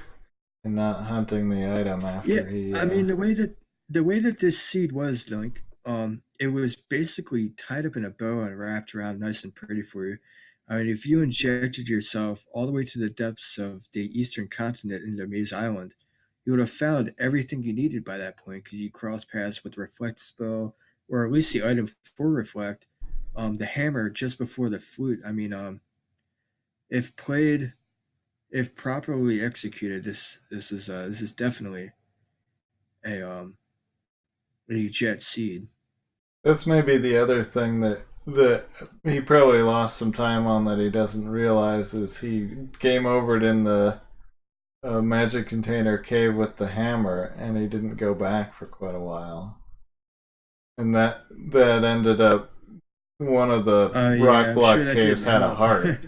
and not hunting the item Yeah, after he. I mean the way that this seed was like, it was basically tied up in a bow and wrapped around nice and pretty for you. I mean, if you injected yourself all the way to the depths of the eastern continent into Maze Island, you would have found everything you needed by that point because you cross paths with Reflect spell, or at least the item for Reflect, the hammer just before the flute. I mean, if played, if properly executed, this is definitely a jet seed. That's maybe the other thing that he probably lost some time on that he doesn't realize is he game overed in the magic container cave with the hammer, and he didn't go back for quite a while, and that ended up one of the Yeah, rock I'm sure block that caves didn't had a help. heart.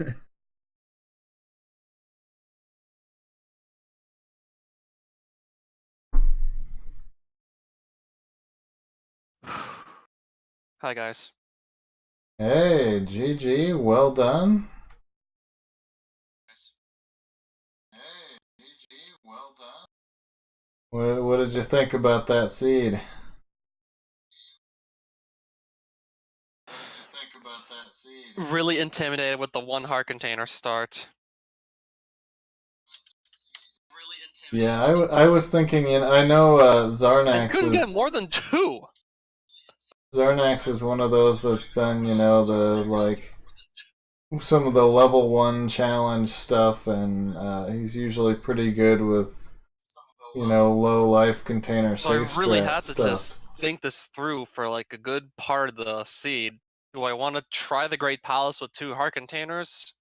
Hi guys. Hey, GG, well done. Hey, GG, well done. What did you think about that seed? What did you think about that seed? Really intimidated with the one heart container start. Yeah, I was thinking, I know I couldn't get more than 2! Zarnax is one of those that's done, the like some of the level 1 challenge stuff, and he's usually pretty good with, low life container So I safe really strat had to stuff. just think this through for like a good part of the seed. Do I want to try the Great Palace with 2 heart containers?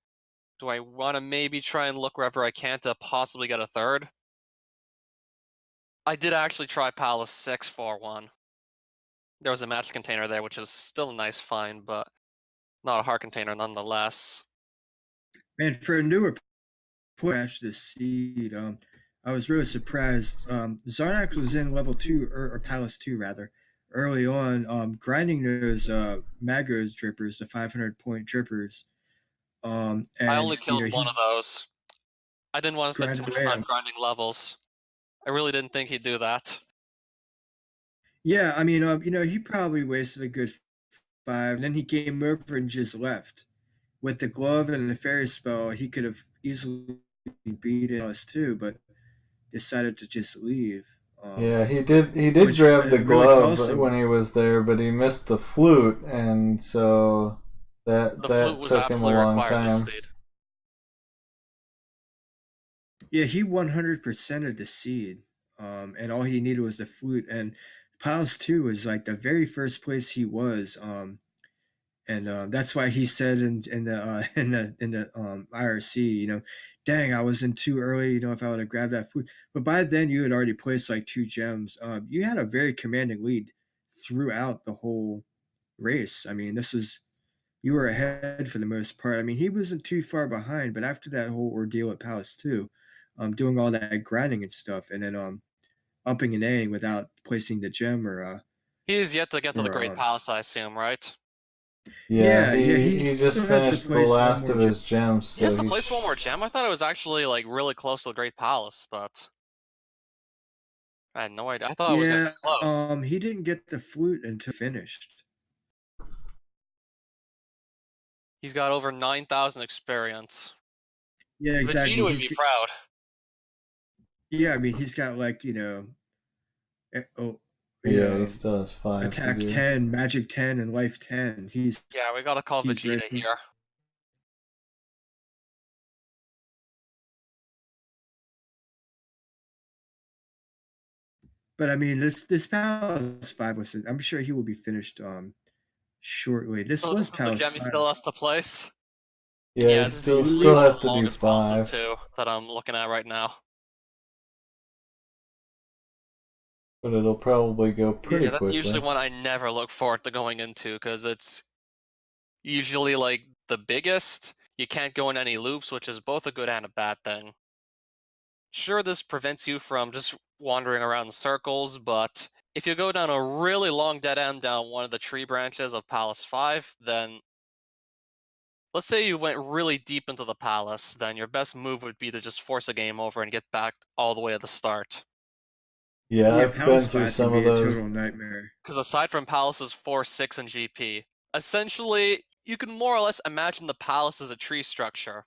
Do I want to maybe try and look wherever I can to possibly get a third? I did actually try Palace 6 for 1. There was a match container there, which is still a nice find, but not a heart container nonetheless. Man, for a newer push this seed, I was really surprised. Zarnak was in level 2, or Palace 2 rather, early on, grinding those Magos drippers, the 500-point drippers, I and only killed one he of those. I didn't want to spend too grinded much away time on. grinding levels. I really didn't think he'd do that. Yeah, I mean, he probably wasted a good 5, and then he came over and just left. With the glove and the fairy spell, he could have easily beaten us too, but decided to just leave. Yeah, he did Which grab the really glove cost when him. he was there, but he missed the flute, and so that The flute that was took him a absolutely long required this time. seed. Yeah, he 100% of the seed, and all he needed was the flute. And Piles 2 was like the very first place he was, and that's why he said in the IRC, dang, I was in too early. If I would have grabbed that flute, but by then you had already placed like 2 gems. You had a very commanding lead throughout the whole race. I mean, you were ahead for the most part. I mean, he wasn't too far behind, but after that whole ordeal at Palace 2, doing all that grinding and stuff, and then upping and Aing without placing the gem He is yet to get to the or Great Palace, I assume, right? Yeah, yeah, he he he just still has to finished the place one last more of gem. his gems, He has so to place one more gem? I thought it was actually, like, really close to the Great Palace, but I had no idea. I thought I was gonna be Yeah, close. he didn't get the flute until finished. He's got over 9,000 experience. Yeah, exactly. Vegeta would be proud. Yeah, I mean, he's got like oh, yeah, he still has 5 to attack do. 10, magic 10, and life 10. Yeah, we gotta call He's Vegeta ready. here. But I mean, this Palace 5 was. I'm sure he will be finished shortly. This So was this is the Palace gem he 5. still has to place? Yeah, Yeah, he this is still usually still one of has the to do longest bosses 5. too that I'm looking at right now. But it'll probably go pretty Yeah, that's quickly. usually one I never look forward to going into, because it's usually, like, the biggest. You can't go in any loops, which is both a good and a bad thing. Sure, this prevents you from just wandering around in circles, but if you go down a really long dead end down one of the tree branches of Palace 5, then let's say you went really deep into the palace, then your best move would be to just force a game over and get back all the way at the start. Yeah, Yeah, I've been Palace through 5 can some of be a those. total nightmare. Because aside from palaces 4, 6, and GP, essentially, you can more or less imagine the palace as a tree structure.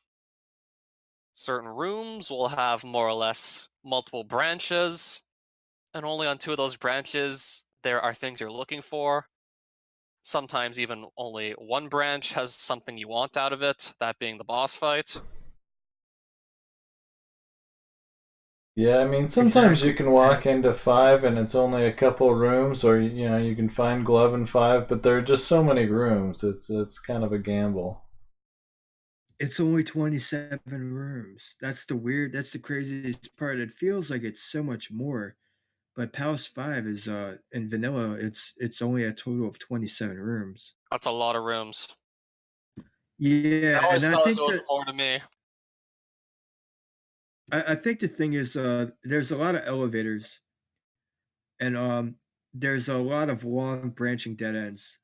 Certain rooms will have more or less multiple branches, and only on 2 of those branches there are things you're looking for. Sometimes even only one branch has something you want out of it, that being the boss fight. Yeah, I mean, sometimes you Exactly. can walk into 5 and it's only a couple rooms, or you can find glove in 5, but there are just so many rooms. It's kind of a gamble. It's only 27 rooms. That's the craziest part. It feels like it's so much more. But Palace 5 is in vanilla, it's only a total of 27 rooms. That's a lot of rooms. I Yeah, always and I felt like think it was that more to me. I think the thing is there's a lot of elevators and there's a lot of long branching dead ends.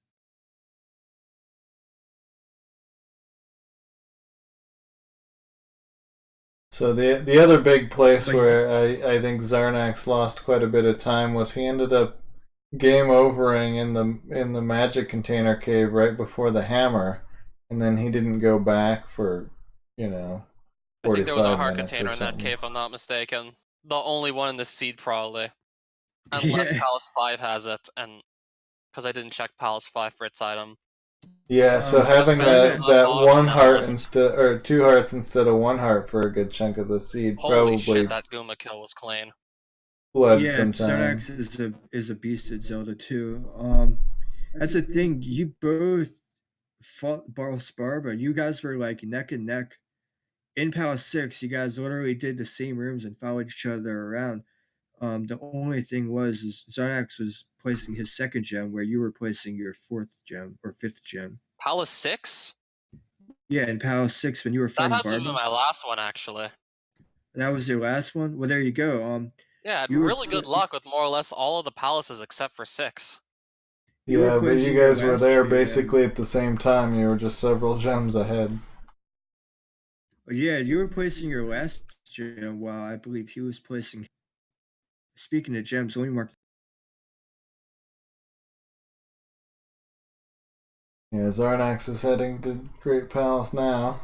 So the other big place Like where I think Zarnax lost quite a bit of time was he ended up game overing in the magic container cave right before the hammer, and then he didn't go back for you know I think there was a 45 heart minutes or container in that something. cave, if I'm not mistaken. The only one in the seed, probably. Unless yeah. Palace 5 has it, and because I didn't check Palace 5 for its item. Yeah, so It just having says Zarnax on the that bottom on one that heart list. instead or 2 hearts instead of 1 heart for a good chunk of the seed Holy shit, probably that Guma kill was clean. bled Yeah, some time. Xanax is a beast at Zelda too. That's the thing. You both fought Boros Barba. You guys were like neck and neck in Palace 6. You guys literally did the same rooms and followed each other around. The only thing was is Xanax was placing his second gem where you were placing your fourth gem or fifth gem. Palace 6? Yeah, in Palace 6 when you were That fighting happened to be Barba. my last one, actually. That was your last one. Well, there you go. Yeah, I had You were really good luck with more or less all of the palaces except for 6. you were Yeah, but you placing your guys were last there gem. basically at the same time. You were just several gems ahead. Yeah, you were placing your last gem while I believe he was placing. Speaking of gems, let me mark. Yeah, Zarnax is heading to Great Palace now.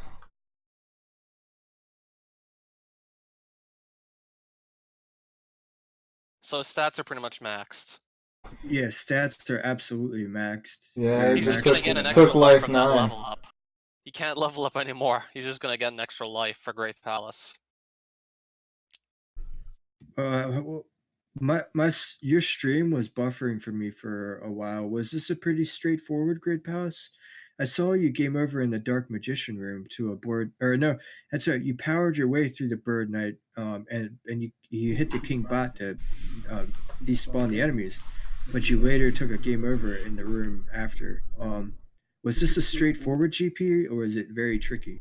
So stats are pretty much maxed. Yeah, stats are absolutely maxed. Yeah, They're it He's just just maxed gonna took to get the an max. extra took life life from that 9. level up. He can't level up anymore. He's just gonna get an extra life for Great Palace. Well, your stream was buffering for me for a while. Was this a pretty straightforward Great Palace? I saw you game over in the Dark Magician room to a board, or no, that's right. You powered your way through the Bird Knight, and you hit the King Bot to despawn the enemies, but you later took a game over in the room after. Was this a straightforward GP or is it very tricky?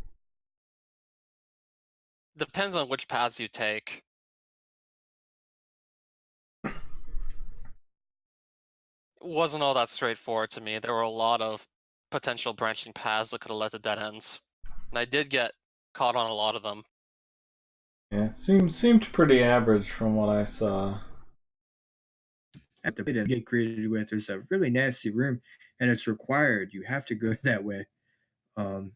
Depends on which paths you take. It wasn't all that straightforward to me. There were a lot of potential branching paths that could have led to dead ends. And I did get caught on a lot of them. Yeah, it seemed pretty average from what I saw. At the pit and get created with, there's a really nasty room, and it's required. You have to go that way. Um,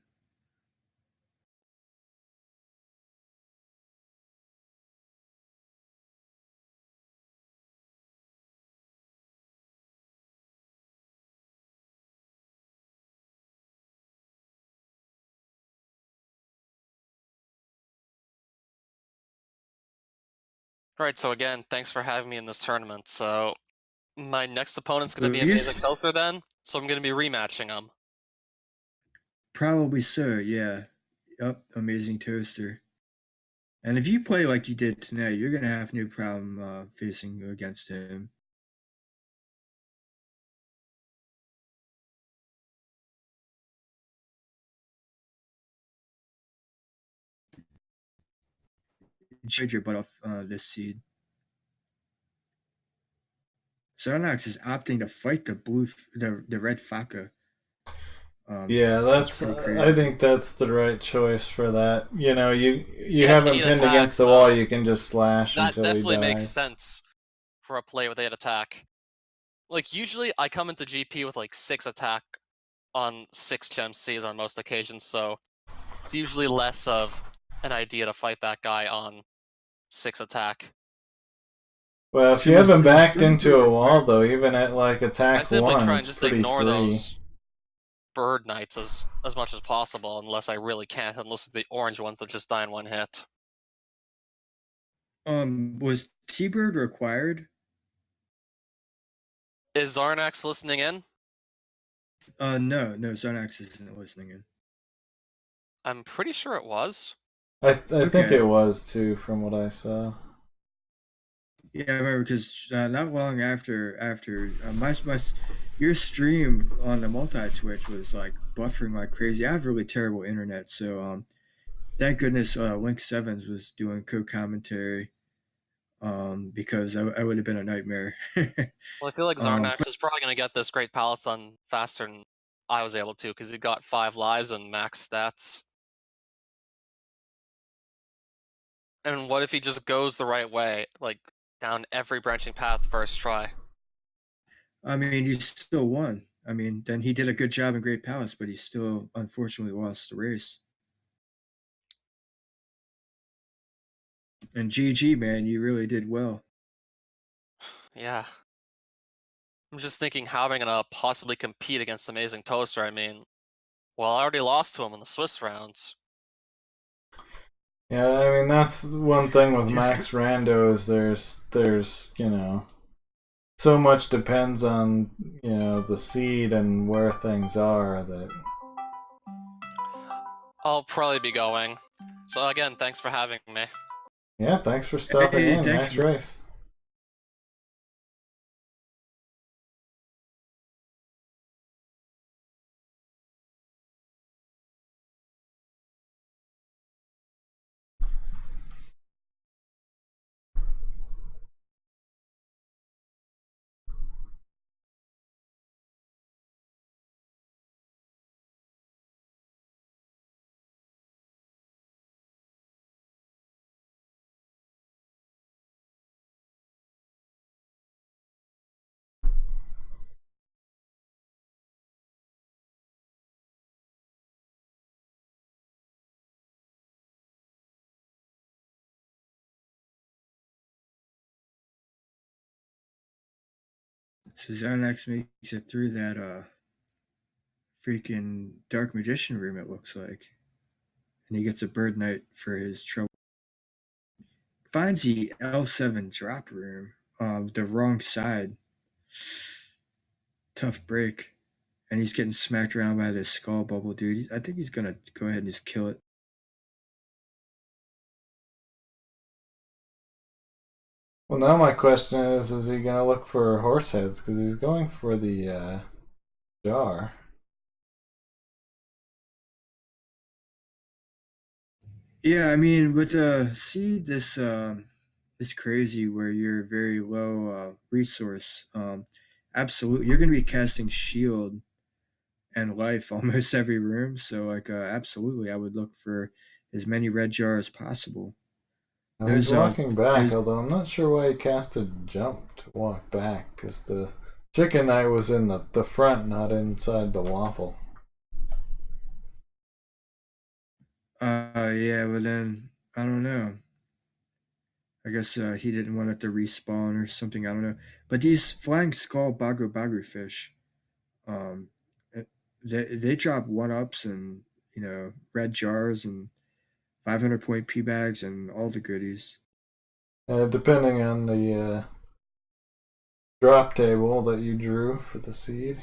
Alright, so again, thanks for having me in this tournament. So, my next opponent's gonna be you Amazing Toaster then, so I'm gonna be rematching him. probably so, yeah. Yep, amazing toaster. And if you play like you did tonight, you're gonna have no problem facing against him. Trade your butt off this seed. Xanax is opting to fight the red Faka. Yeah, That's that's. pretty I creative. think that's the right choice for that. You know, you He have has him 8 pinned attacks, against the wall. so You can just slash that until he definitely makes dies. sense for a play with 8 attack. Like, usually I come into GP with, like, 6 attack on 6 Gem Cs on most occasions, so it's usually less of an idea to fight that guy on 6 attack. Well, if So you have him you backed still into a wall, require. though, even at like I attack simply one, try and it's just pretty ignore free. those bird knights as much as possible, unless I really can't, unless the orange ones that just die in one hit. Was T-Bird required? Is Zarnax listening in? No, Zonax isn't listening in. I'm pretty sure it was. I think it Okay. was too, from what I saw. Yeah, I remember because not long after your stream on the multi Twitch was like buffering like crazy. I have really terrible internet, so thank goodness Link Sevens was doing co-commentary because I would have been a nightmare. Well, I feel like But Zarnax is probably going to get this Great Palace done faster than I was able to, because he got 5 lives and max stats. And what if he just goes the right way, like down every branching path first try? I mean, he still won. I mean, then he did a good job in Great Palace, but he still unfortunately lost the race. And GG, man, you really did well. Yeah. I'm just thinking, how am I gonna possibly compete against Amazing Toaster? I mean, well, I already lost to him in the Swiss rounds. Yeah, I mean that's one thing with Just Max Rando is there's so much depends on the seed and where things are that. I'll probably be going. So again, thanks for having me. Yeah, thanks for stopping hey, in. thanks, Nice man. race. So Xanax makes it through that freaking Dark Magician room, it looks like. And he gets a Bird Knight for his trouble. Finds the L7 drop room, the wrong side. Tough break. And he's getting smacked around by this skull bubble dude. I think he's gonna go ahead and just kill it. Well, now my question is he gonna look for horse heads? Because he's going for the jar. Yeah, I mean, with see this crazy where you're very low resource. Absolutely, you're gonna be casting shield and life almost every room. So like, absolutely, I would look for as many red jar as possible. Now he's There's walking back, there's although I'm not sure why he cast a jump to walk back, because the chicken knight was in the front, not inside the waffle. yeah, but then I don't know. I guess he didn't want it to respawn or something. I don't know. But these flying skull bagu fish, um, eh, they drop one ups and red jars and 500 point p bags and all the goodies. Depending on the drop table that you drew for the seed.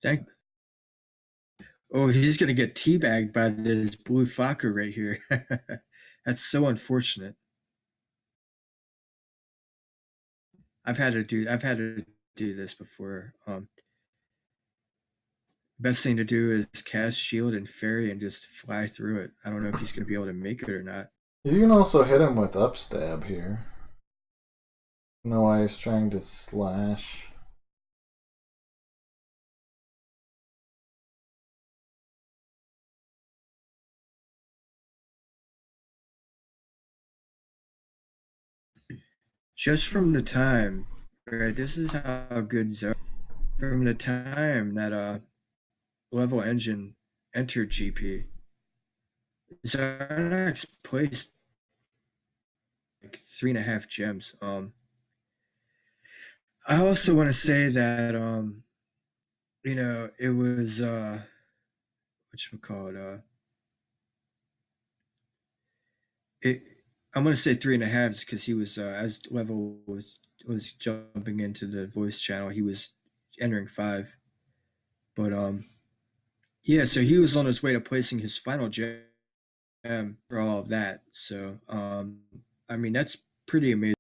Thank. Oh, he's gonna get teabagged by this blue Faka right here. That's so unfortunate. I've had to do this before. Best thing to do is cast shield and fairy and just fly through it. I don't know if he's gonna be able to make it or not. You can also hit him with upstab here. don't know why he's trying to slash. Just from the time, right? This is how good Zone. From the time that Level Engine entered GP, Zarnax placed like 3.5 gems. I also want to say that it was whatchamacallit, it I'm gonna say 3.5s because he was as level was jumping into the voice channel, he was entering 5. But yeah, so he was on his way to placing his final gem for all of that. So I mean that's pretty amazing.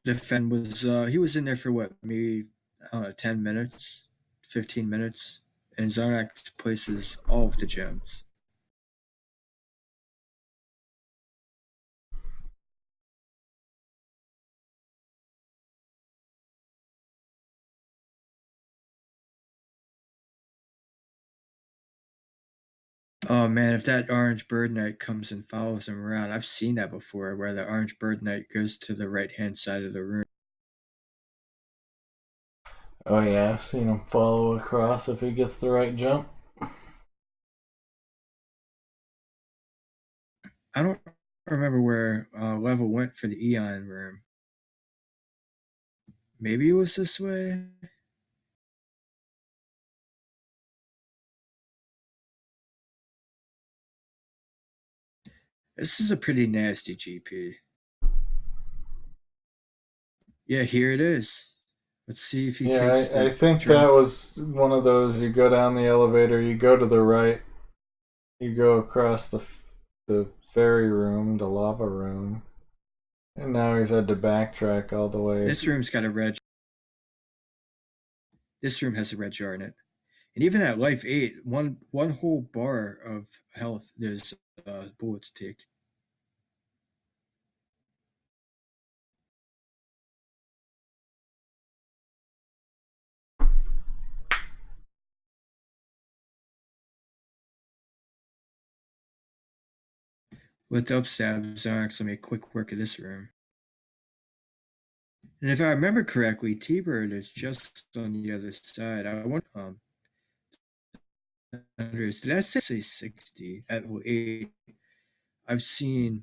Defend was he was in there for what, maybe 10 minutes, 15 minutes, and Zarnak places all of the gems. Oh man, if that orange bird knight comes and follows him around, I've seen that before, where the orange bird knight goes to the right hand side of the room. Oh yeah, I've seen him follow across if he gets the right jump. I don't remember where Level went for the Eon room. Maybe it was this way. This is a pretty nasty GP. Yeah, here it is. Let's see if he takes Yeah, I the think drop. that was one of those. You go down the elevator, you go to the right, you go across the fairy room, the lava room, and now he's had to backtrack all the way. This room's got a red. This room has a red jar in it. And even at life 8, one whole bar of health, there's bullets take. With the upstab, Zarnax will make quick work of this room. And if I remember correctly, T-Bird is just on the other side. I want did I say 60 at level 8? I've seen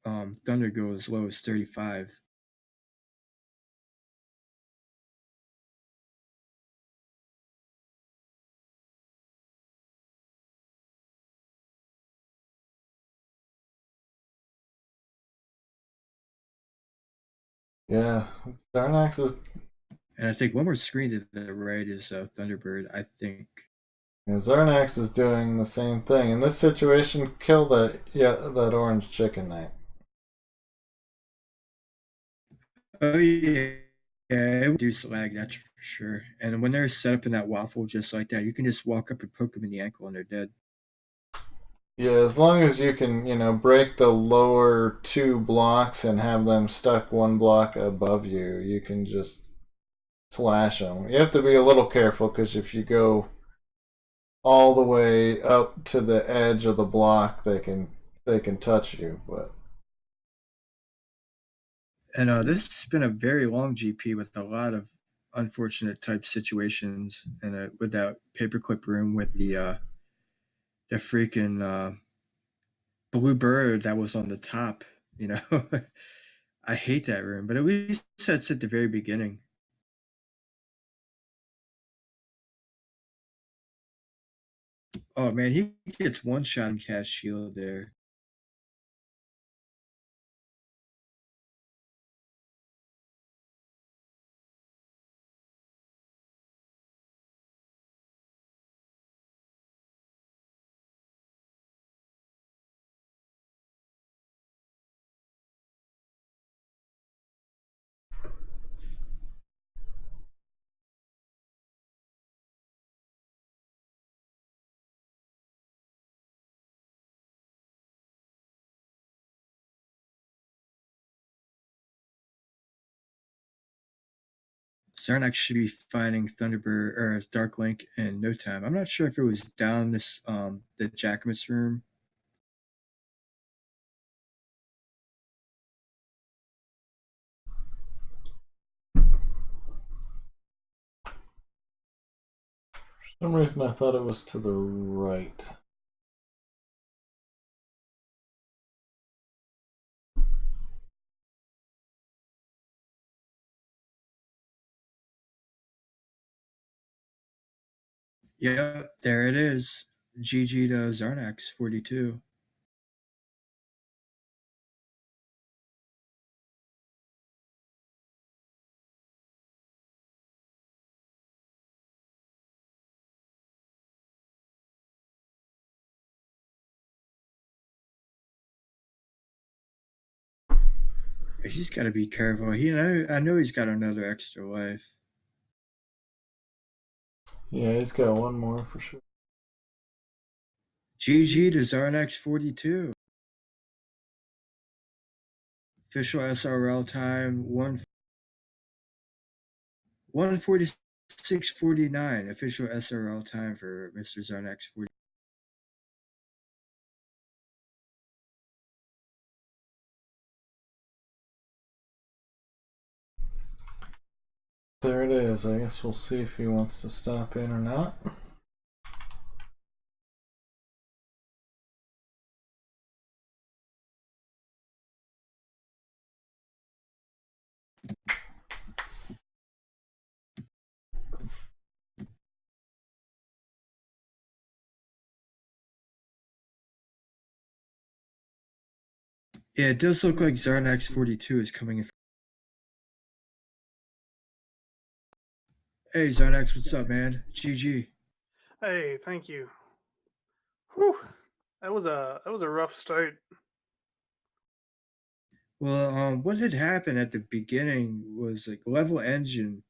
Thunder go as low as 35. Yeah, Starnax is. And I think one more screen to the right is Thunderbird, I think. Yeah, Zarnax is doing the same thing. In this situation, kill that orange chicken knight. Oh yeah, it would reduce lag, that's for sure. And when they're set up in that waffle just like that, you can just walk up and poke them in the ankle and they're dead. Yeah, as long as you can, break the lower 2 blocks and have them stuck 1 block above you, you can just slash them. You have to be a little careful because if you go all the way up to the edge of the block, they can touch you. But And this has been a very long GP with a lot of unfortunate type situations, and with that paperclip room with the freaking blue bird that was on the top. You know, I hate that room, but at least that's at the very beginning. Oh man, he gets one shot and cast shield there. Zarnak should be finding Thunderbird or Dark Link in no time. I'm not sure if it was down this the Jackamus room. For some reason I thought it was to the right. Yep, there it is. GG to Zarnax 42. He's got to be careful. I know he's got another extra life. Yeah, he's got one more for sure. GG to Zarnax 42. Official SRL time 146.49. Official SRL time for Mr. Zarnax 40. There it is. I guess we'll see if he wants to stop in or not. Yeah, it does look like Zarnax 42 is coming in. Hey Zarnax, what's up, man? GG. Hey, thank you. Whew, that was a rough start. Well, what had happened at the beginning was like Level Engine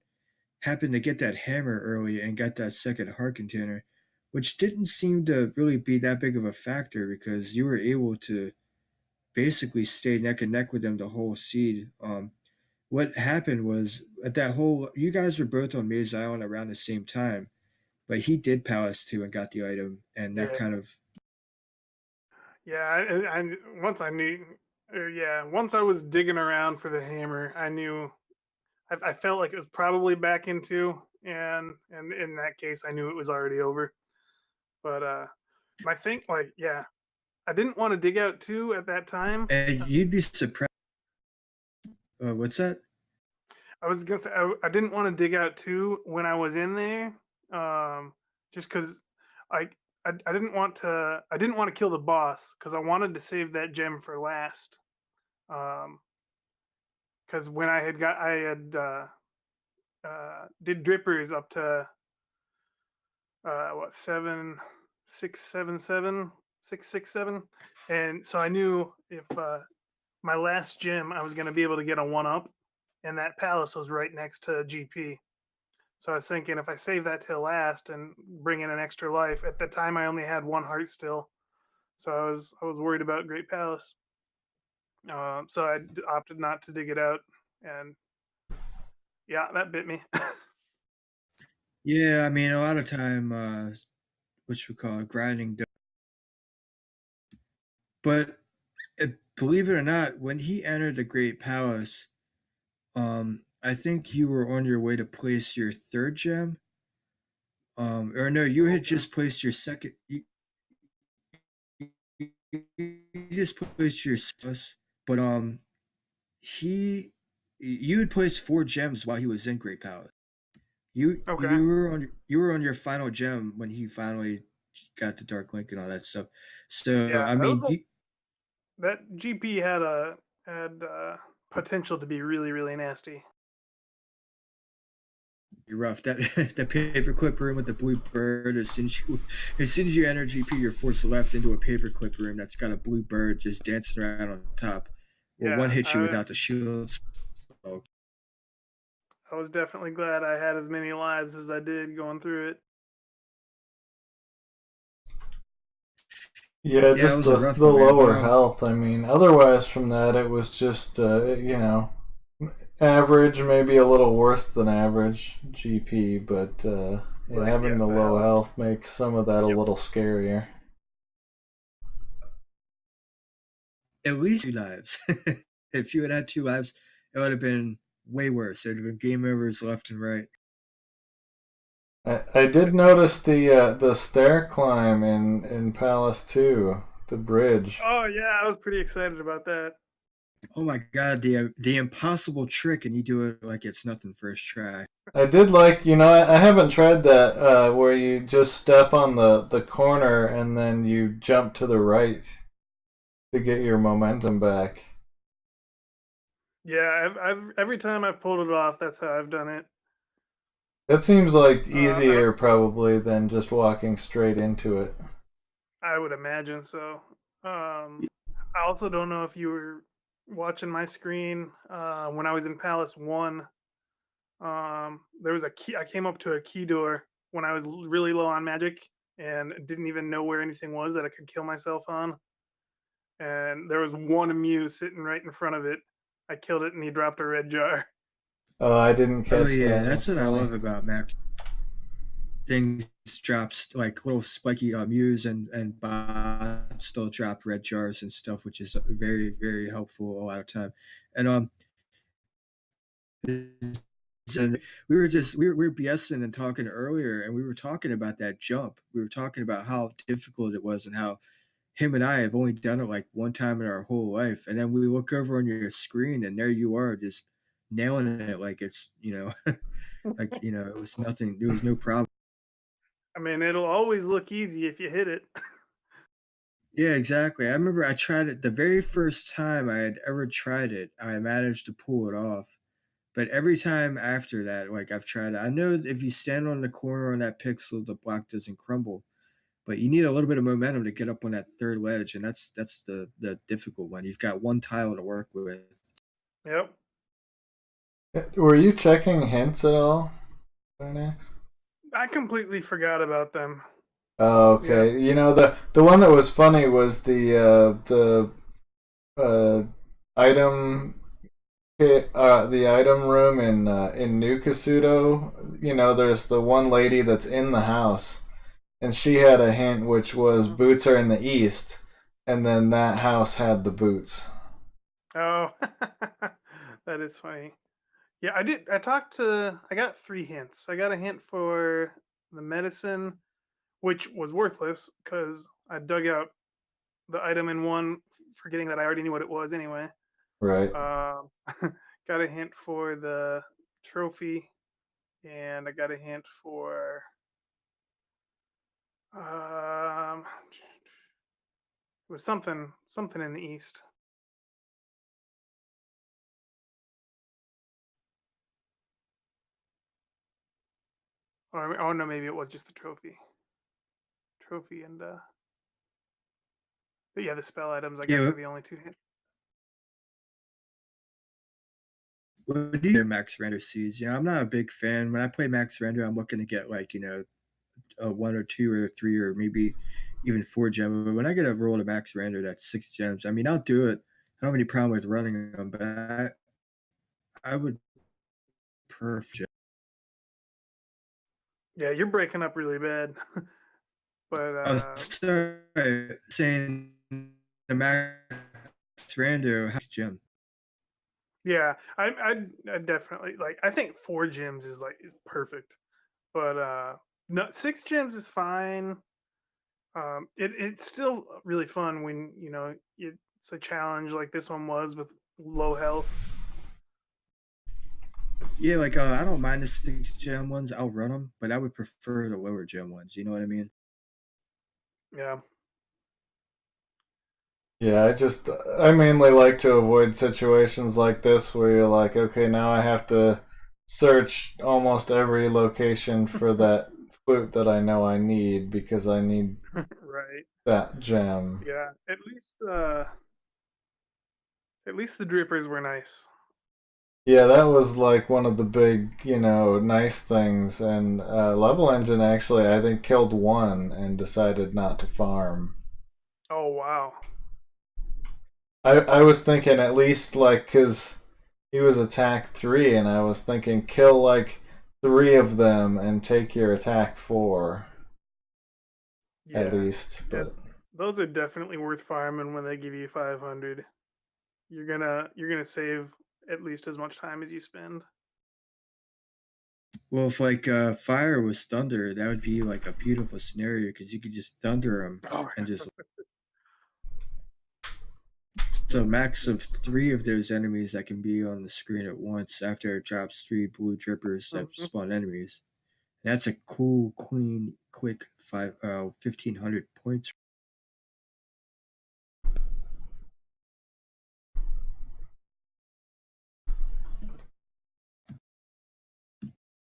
happened to get that hammer early and got that second heart container, which didn't seem to really be that big of a factor because you were able to basically stay neck and neck with them the whole seed. What happened was at that whole you guys were both on Maze Island around the same time, but he did Palace too and got the item, and that Yeah. kind of I once I knew, once I was digging around for the hammer, I knew. I felt like it was probably back into, and in that case, I knew it was already over. But my thing, I didn't want to dig out two at that time. and you'd be surprised. What's that? I was gonna say I didn't want to dig out two when I was in there, just because I, I didn't want to kill the boss because I wanted to save that gem for last. Because when I had did drippers up to what 667, and so I knew if my last gem I was going to be able to get a one up, and that palace was right next to GP. So I was thinking if I save that till last and bring in an extra life. At the time, I only had one heart still, so I was worried about Great Palace. So I opted not to dig it out, and yeah, that bit me. Yeah, I mean, a lot of time, what we call it, grinding. But believe it or not, when he entered the Great Palace, I think you were on your way to place your third gem. Or no, you had just placed your second. You just placed your but you had placed 4 gems while he was in Great Palace. Okay. You were on your final gem when he finally got the Dark Link and all that stuff. So Yeah, I mean, that GP had potential to be really really nasty. you're rough. That the paperclip room with the blue bird. As soon as you enter GP, you're forced left into a paperclip room that's got a blue bird just dancing around on top. Well, Yeah, one hits you without the shields. I was definitely glad I had as many lives as I did going through it. Yeah, just it was a rough the one, man. lower health. I mean, otherwise from that, it was just, average, maybe a little worse than average GP, but Right, having yes, the the low health. health makes some of that a Yep. little scarier. At least 2 lives. If you had 2 lives, it would have been way worse. It would have been game overs left and right. I did notice the stair climb in Palace 2, the bridge. Oh yeah, I was pretty excited about that. Oh my god, the impossible trick, and you do it like it's nothing first try. I did like, I haven't tried that where you just step on the corner and then you jump to the right to get your momentum back. Yeah, I've every time I've pulled it off, that's how I've done it. That seems like I don't. easier probably than just walking straight into it. I would imagine so. I also don't know if you were watching my screen when I was in Palace One. There was a key. I came up to a key door when I was really low on magic and didn't even know where anything was that I could kill myself on. And there was one Mew sitting right in front of it. I killed it, and he dropped a red jar. Oh, I didn't Oh catch yeah, that. that's That's what I funny. love about Max. Things drops like little spiky Mews and bots still drop red jars and stuff, which is very very helpful a lot of time. And and we were BSing and talking earlier, and we were talking about that jump. We were talking about how difficult it was and how him and I have only done it like one time in our whole life. And then we look over on your screen, and there you are, just nailing it like it's like it was nothing. There was no problem. I mean, it'll always look easy if you hit it. Yeah, exactly. I remember I tried it the very first time I had ever tried it. I managed to pull it off. But every time after that, like I've tried it, I know if you stand on the corner on that pixel, the block doesn't crumble. But you need a little bit of momentum to get up on that third ledge, and that's the difficult one. You've got one tile to work with. Yep. Were you checking hints at all, Darnax? I completely forgot about them. Oh, Yep. okay. The one that was funny was the item the item room in New Kasuto. There's the one lady that's in the house, and she had a hint which was Mhm. boots are in the east, and then that house had the boots. Oh, that is funny. Yeah, I did. I talked to. I got 3 hints. I got a hint for the medicine, which was worthless because I dug out the item in one, forgetting that I already knew what it was anyway. Right. Um, got a hint for the trophy, and I got a hint for it was something in the east. Or oh no, maybe it was just the trophy, and but yeah, the spell items I guess Yeah, are the only 2 hints. what do you Max Render seeds? I'm not a big fan. When I play Max Render, I'm looking to get like a 1 or 2 or 3 or maybe even 4 gem. But when I get a roll of Max Render that's 6 gems, I mean I'll do it. I don't have any problem with running them, but I would prefer. Yeah, you're breaking up really bad, but Oh, sorry, saying the Max Rando has gem. yeah, I definitely like. I think 4 gems is perfect, but no, 6 gems is fine. It's still really fun when it's a challenge like this one was with low health. Yeah, like I don't mind the 6 gem ones. I'll run them, but I would prefer the lower gem ones. You know what I mean? Yeah, Yeah, I mainly like to avoid situations like this where you're like, okay, now I have to search almost every location for that flute that I know I need because I need right. that gem. Yeah, at least the drippers were nice. Yeah, that was like one of the big, nice things. And Level Engine actually, I think, killed one and decided not to farm. Oh wow. I was thinking at least like, because he was attack 3, and I was thinking kill like 3 of them and take your attack 4 at least. Yeah, But those are definitely worth farming when they give you 500. You're gonna save at least as much time as you spend. Well, if like fire was thunder, that would be like a beautiful scenario because you could just thunder them Oh, and just so max of 3 of those enemies that can be on the screen at once after it drops 3 blue drippers that Mhm. spawn enemies. And that's a cool, clean, quick 1500 points.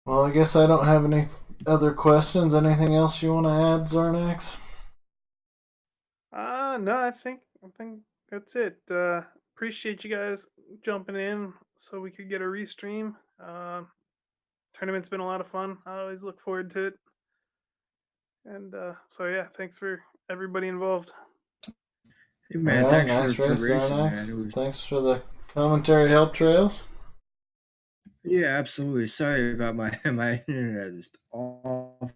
well, I guess I don't have any other questions. Anything else you want to add, Zarnax? No, I think that's it. Appreciate you guys jumping in so we could get a restream. Tournament's been a lot of fun. I always look forward to it. And so yeah, thanks for everybody involved. Hey man, All right, thanks nice for race, racing, man. It Zarnax. was Thanks for the commentary help, Trails. yeah, absolutely. Sorry about my my internet is awful.